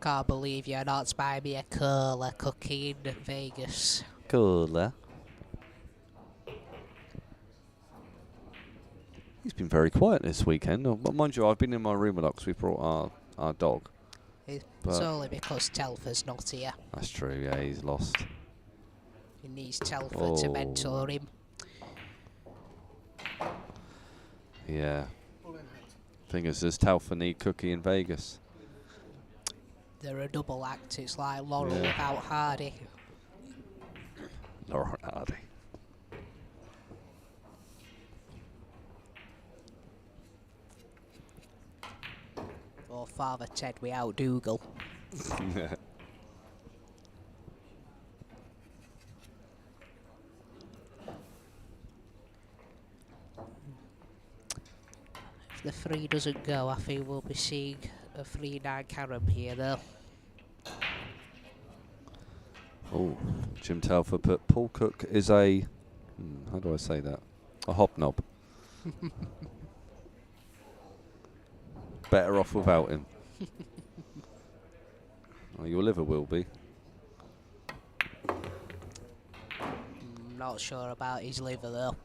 Can't believe you're not buying me a cola, Cookie, in Vegas. Cola. He's been very quiet this weekend. But mind you, I've been in my room a lot because we brought our dog. It's only because Telfer's not here. That's true, yeah, he's lost. He needs Telfer to mentor him. Yeah. Thing is, does Telfer need Cookie in Vegas? They're a double act. It's like Laurel without Hardy. Laurel and Hardy. Or Father Ted without Dougal. If the 3 doesn't go, I think we'll be seeing a 3-9 carom here though. Oh, Jim Telfer put Paul Cook is a... how do I say that? A hobnob. Better off without him. Oh, your liver will be. Not sure about his liver though.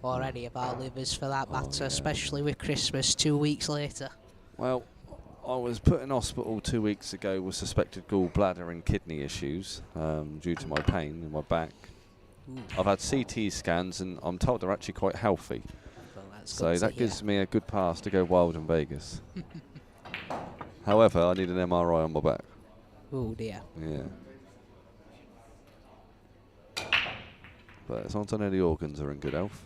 Or any of our livers for that matter, especially with Christmas 2 weeks later. Well, I was put in hospital 2 weeks ago with suspected gallbladder and kidney issues due to my pain in my back. I've had CT scans and I'm told they're actually quite healthy. So that gives me a good pass to go wild in Vegas. However, I need an MRI on my back. Oh dear. Yeah. But as long as I know the organs are in good health.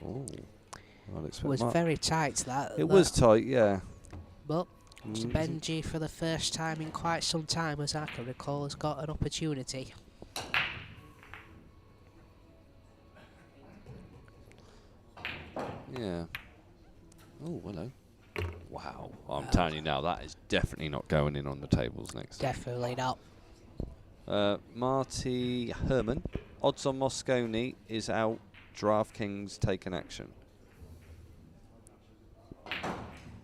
Oh. It was very tight that. It was tight, yeah. But Benji, for the first time in quite some time, as I can recall, has got an opportunity. Yeah. Oh, hello. Wow. I'm telling you now, that is definitely not going in on the tables next. Definitely not. Marty Herman. Odds on Mosconi is out. DraftKings taken action.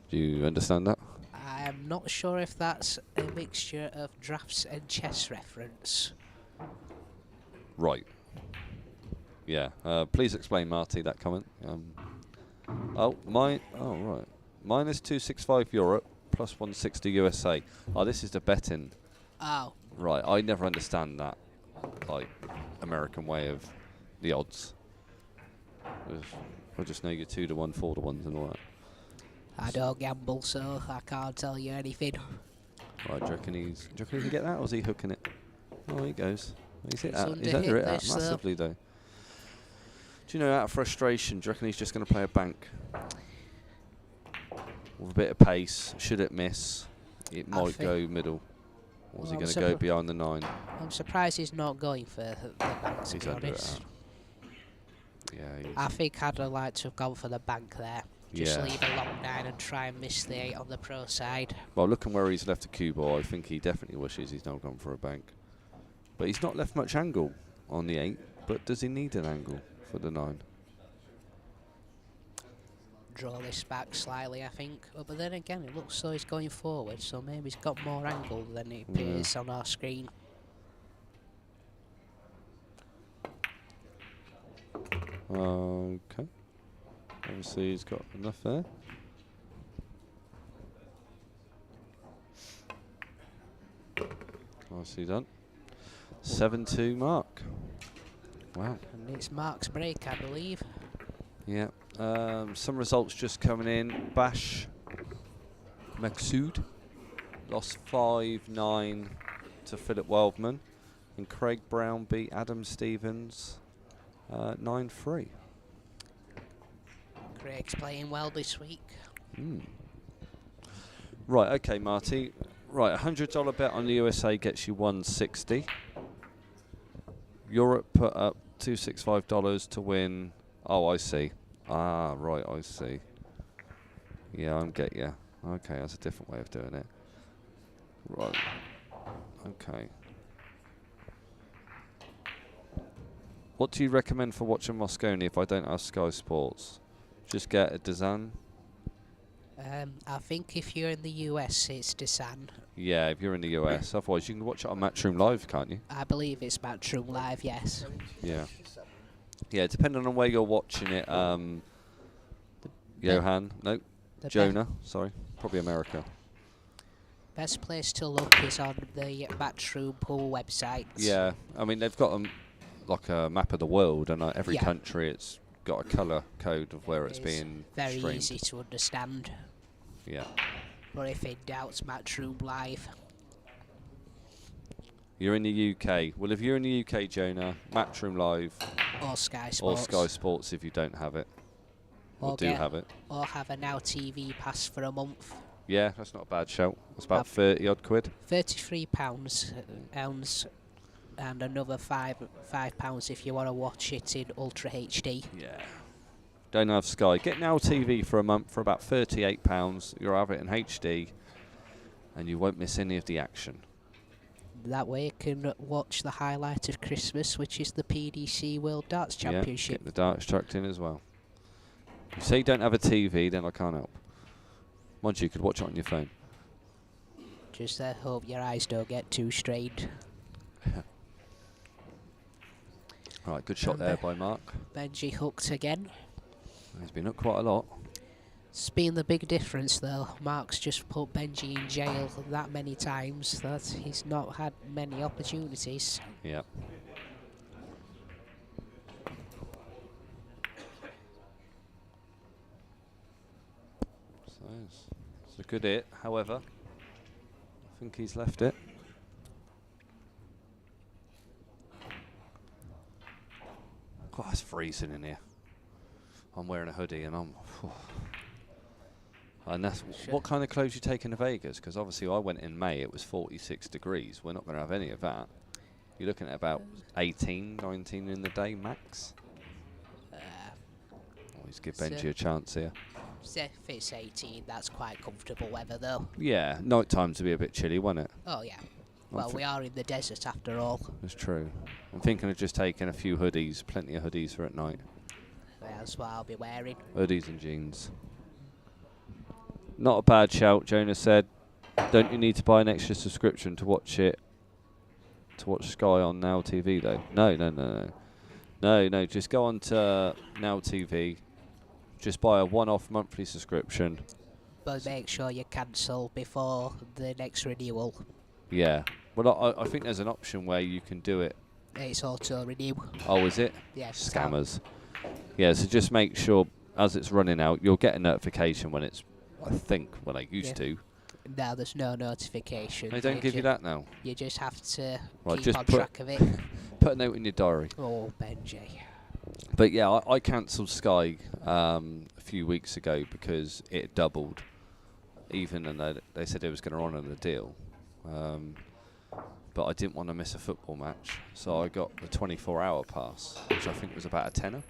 Do you understand that? I'm not sure if that's a mixture of drafts and chess reference. Right. Yeah. Please explain, Marty, that comment. Oh, right. Minus 265 Europe, plus 160 USA. Oh, this is the betting. Oh, Right, I never understand that, like, American way of the odds. I just know you're 2 to 1, 4 to 1s and all that. I don't gamble, so I can't tell you anything. Right, do you reckon he can get that, or is he hooking it? Oh, he goes. He's hit He's that. He's under under hit it that this, massively, though. Do you know, out of frustration, do you reckon he's just going to play a bank? With a bit of pace, should it miss, it might go middle. Or is he going to go behind the 9? I'm surprised he's not going for the bank, to be honest. Yeah, I think I'd have liked to have gone for the bank there. Just leave a long 9 and try and miss the 8 on the pro side. Well, looking where he's left a cue ball, I think he definitely wishes he's not gone for a bank. But he's not left much angle on the 8. But does he need an angle for the 9? Draw this back slightly, I think. Oh, but then again, it looks so he's going forward, so maybe he's got more angle than it appears on our screen. Okay. Obviously, he's got enough there. Nicely done. 7-2 Mark. Wow. And it's Mark's break, I believe. Yeah. Some results just coming in. Bash Maksood lost 5-9 to Philip Wildman. And Craig Brown beat Adam Stevens 9-3. Craig's playing well this week. Right, okay, Marty. Right, $100 bet on the USA gets you $160. Europe put up $265 to win. Oh, I see. Ah, right, I see. Yeah, I'm get you. Okay, that's a different way of doing it. Right. Okay. What do you recommend for watching Moscone if I don't have Sky Sports? Just get a Dazan? I think if you're in the US, it's Desan. Yeah, if you're in the US. Otherwise, you can watch it on Matchroom Live, can't you? I believe it's Matchroom Live, yes. Yeah. Yeah, depending on where you're watching it. Johan, no, Jonah, sorry, probably America. Best place to look is on the Matchroom pool website. Yeah, I mean they've got like a map of the world, and every Yeah. country it's got a colour code of where it's being very streamed. easy to understand. Yeah. But if in doubt, Matchroom Live. You're in the UK. Well, if you're in the UK, Jonah, Matchroom Live Or Sky Sports. or Sky Sports if you don't have it. Or do have it. Or have a Now TV pass for a month. Yeah, that's not a bad shout. That's about 30 odd quid. £33 and another £5 if you want to watch it in Ultra HD. Yeah. Don't have Sky. Get Now TV for a month for about £38. You'll have it in HD, and you won't miss any of the action. That way you can watch the highlight of Christmas, which is the PDC World Darts Championship. Yeah, get the darts chucked in as well. If you say you don't have a TV, then I can't help. Mind you could watch it on your phone. Just hope your eyes don't get too strained. Right, good shot there by Mark. Benji hooked again. He's been up quite a lot. It's been the big difference though. Mark's just put Benji in jail that many times that he's not had many opportunities. Yeah. So it's a good hit. However, I think he's left it. God, it's freezing in here. I'm wearing a hoodie and I'm... And that's what kind of clothes you taking to Vegas? Because obviously I went in May, it was 46 degrees. We're not going to have any of that. You're looking at about 18, 19 in the day max. Always give Benji a chance here. If it's 18, that's quite comfortable weather though. Yeah, night time to be a bit chilly, won't it? Oh yeah. Well, we are in the desert after all. That's true. I'm thinking of just taking a few hoodies, plenty of hoodies for at night. That's what I'll be wearing. Hoodies and jeans. Not a bad shout, Jonah said. Don't you need to buy an extra subscription to watch it? To watch Sky on Now TV though? No, just go on to Now TV. Just buy a one-off monthly subscription. But make sure you cancel before the next renewal. Yeah, Well, I think there's an option where you can do it. It's auto renew. Oh, is it? Yeah. Scammers. Yeah, so just make sure as it's running out, you'll get a notification when it's, I think, when I used to. Now there's no notification. They don't give you that now. You just have to keep just on track of it. Put a note in your diary. Oh, Benji. But yeah, I cancelled Sky a few weeks ago because it doubled. Even and they said it was going to honour the deal. But I didn't want to miss a football match, so I got the 24-hour pass, which I think was about a tenner.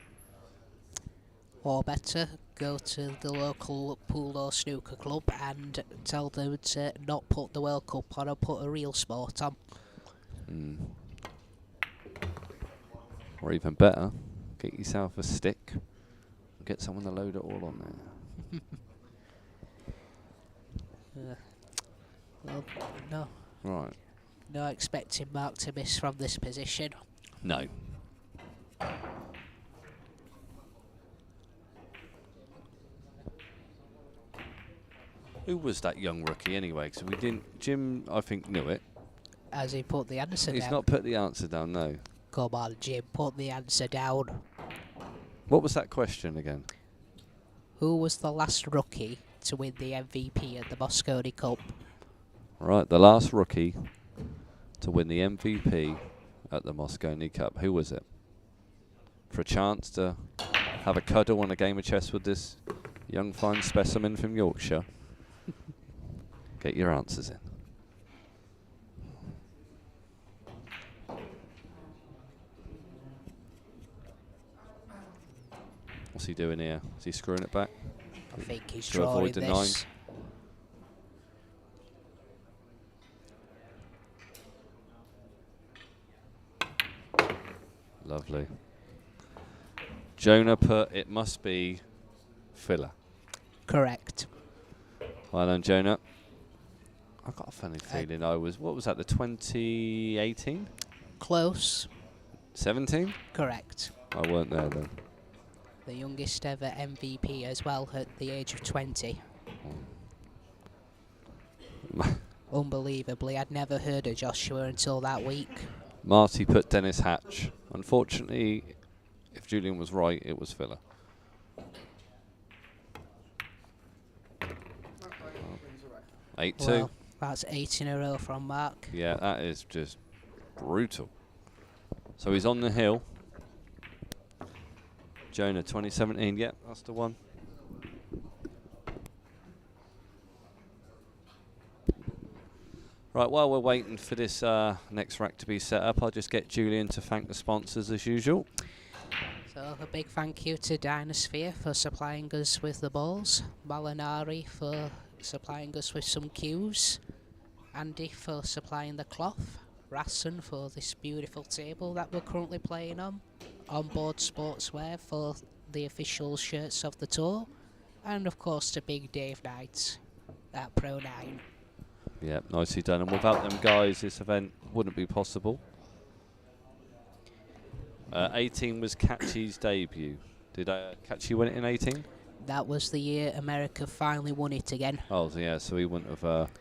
Or better, go to the local pool or snooker club and tell them to not put the World Cup on and put a real sport on. Or even better, get yourself a stick and get someone to load it all on there. Well, no. Right. No expecting Mark to miss from this position. No. Who was that young rookie anyway? Because we didn't. Jim, I think, knew it. As he put the answer down. He's not put the answer down, no. Come on, Jim, put the answer down. What was that question again? Who was the last rookie to win the MVP at the Mosconi Cup? Right, the last rookie to win the MVP at the Mosconi Cup. Who was it? For a chance to have a cuddle on a game of chess with this young fine specimen from Yorkshire. Get your answers in. What's he doing here? Is he screwing it back? I think he's to drawing avoid the this. 9. Lovely. Jonah put it must be filler. Correct. Well done, Jonah. I've got a funny feeling I was, what was that, the 2018? Close. 17? Correct. I weren't there then. The youngest ever MVP as well at the age of 20. Unbelievably, I'd never heard of Joshua until that week. Marty put Dennis Hatch. Unfortunately, if Julian was right, it was filler. Oh. 8-2. Well, that's 8 in a row from Mark. Yeah, that is just brutal. So he's on the hill. Jonah, 2017. Yep, that's the one. Right, while we're waiting for this next rack to be set up, I'll just get Julian to thank the sponsors as usual. So a big thank you to Dynasphere for supplying us with the balls, Molinari for supplying us with some cues, Andy for supplying the cloth, Rasson for this beautiful table that we're currently playing on, Onboard Sportswear for the official shirts of the tour, and of course to Big Dave Knight at Pro 9. Yeah, nicely done. And without them guys, this event wouldn't be possible. 18 was Catchy's debut. Did Catchy win it in 18? That was the year America finally won it again. Oh, so yeah, so he wouldn't have...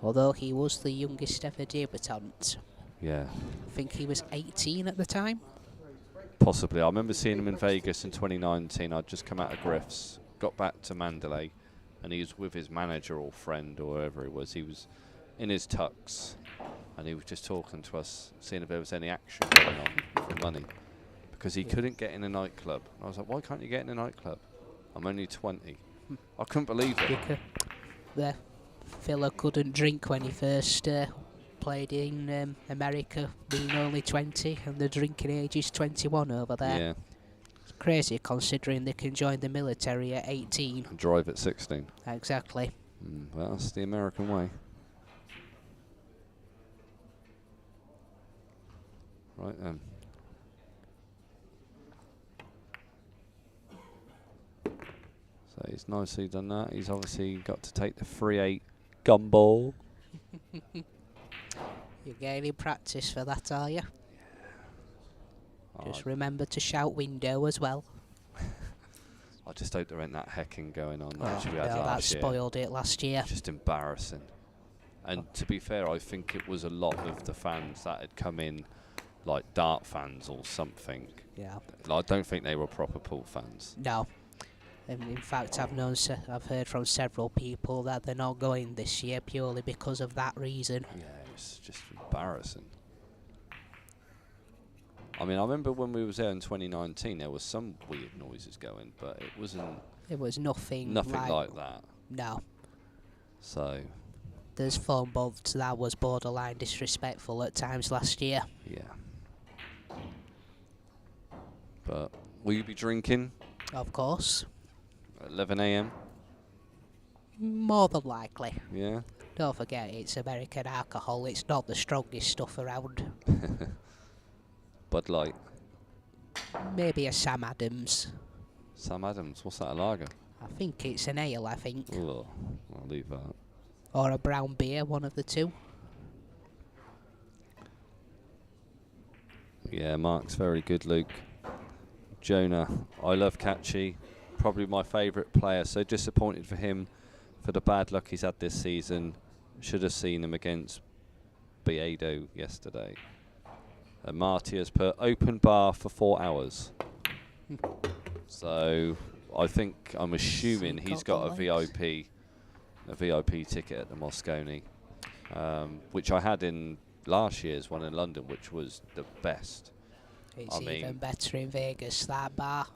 Although he was the youngest ever debutant. Yeah. I think he was 18 at the time. Possibly. I remember seeing him in Vegas in 2019. I'd just come out of Griff's, got back to Mandalay, and he was with his manager or friend or whoever it was. He was in his tux, and he was just talking to us, seeing if there was any action going on for money. Because he couldn't get in a nightclub. And I was like, why can't you get in a nightclub? I'm only 20. I couldn't believe it. The fella couldn't drink when he first played in America, being only 20, and the drinking age is 21 over there. Yeah. It's crazy considering they can join the military at 18. And drive at 16. Exactly. Well, that's the American way. Right then. So he's nicely done that. He's obviously got to take the 3-8 gumball. You're gaining practice for that, are you? Yeah. Just remember to shout window as well. I just hope there ain't that hecking going on Oh, that we had no, that last year. spoiled it last year. Just embarrassing. And to be fair, I think it was a lot of the fans that had come in, like dart fans or something. Yeah. I don't think they were proper pool fans. No. And in fact, I've heard from several people that they're not going this year purely because of that reason. Yeah, it's just embarrassing. I mean, I remember when we was there in 2019, there was some weird noises going, but it wasn't. It was nothing like that. No. So. There's phone booths that was borderline disrespectful at times last year. Yeah. But will you be drinking? Of course. At 11 a.m. More than likely. Yeah. Don't forget, it's American alcohol. It's not the strongest stuff around. Bud Light. Maybe a Sam Adams. Sam Adams, what's that, a lager? I think it's an ale, I think. Oh, I'll leave that. Or a brown beer, one of the two. Yeah, Mark's very good, Luke. Jonah, I love Catchy. Probably my favourite player. So disappointed for him for the bad luck he's had this season. Should have seen him against Beado yesterday. And Marty has put open bar for 4 hours. So I'm assuming he's got a VIP ticket at the Moscone, which I had in last year's one in London, which was the best. It's even better in Vegas, that bar.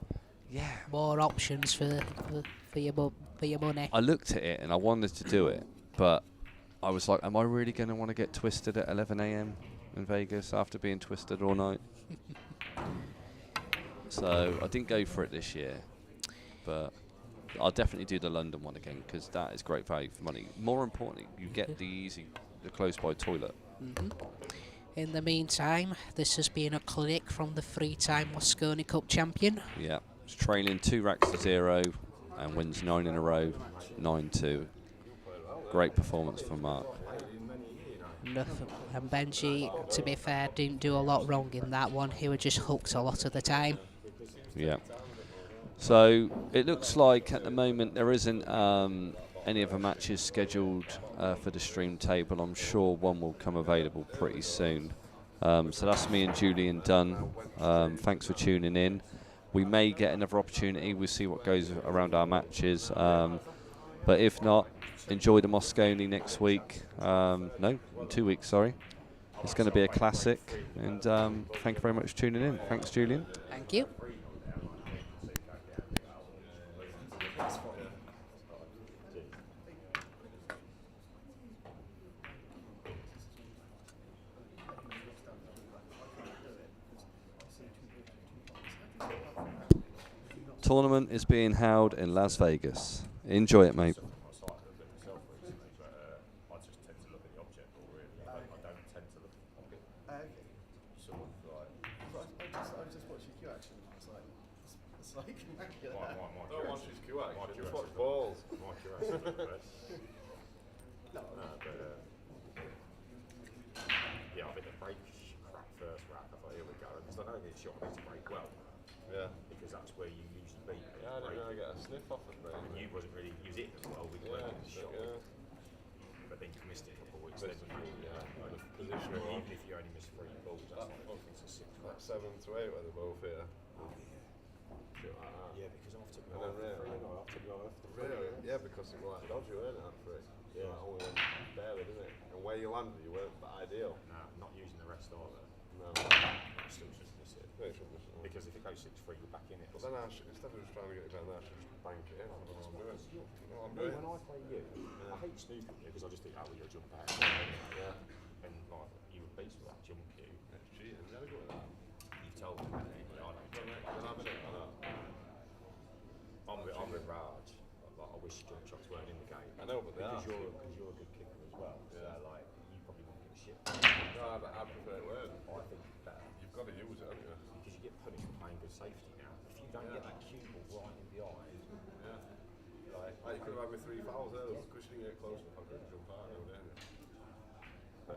Yeah. More options for your money. I looked at it and I wanted to do it, but I was like, am I really going to want to get twisted at 11 a.m. in Vegas after being twisted all night? So I didn't go for it this year, but I'll definitely do the London one again because that is great value for money. More importantly, you get the close by toilet. In the meantime, this has been a clinic from the three-time Moscone Cup champion. Yeah, he's trailing 2 racks to 0 and wins 9 in a row, 9-2. Great performance from Mark. And Benji, to be fair, didn't do a lot wrong in that one. He was just hooked a lot of the time. Yeah. So it looks like at the moment there isn't any other matches scheduled for the stream table. I'm sure one will come available pretty soon. So that's me and Julian done. Thanks for tuning in. We may get another opportunity. We'll see what goes around our matches. But if not, enjoy the Moscone next week. No, in 2 weeks, sorry. It's going to be a classic. And thank you very much for tuning in. Thanks, Julian. Thank you. Tournament is being held in Las Vegas. Enjoy it, mate.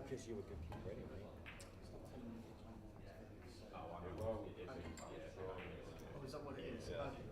Because you were good keeper anyway. Oh, is that what it is? Yeah.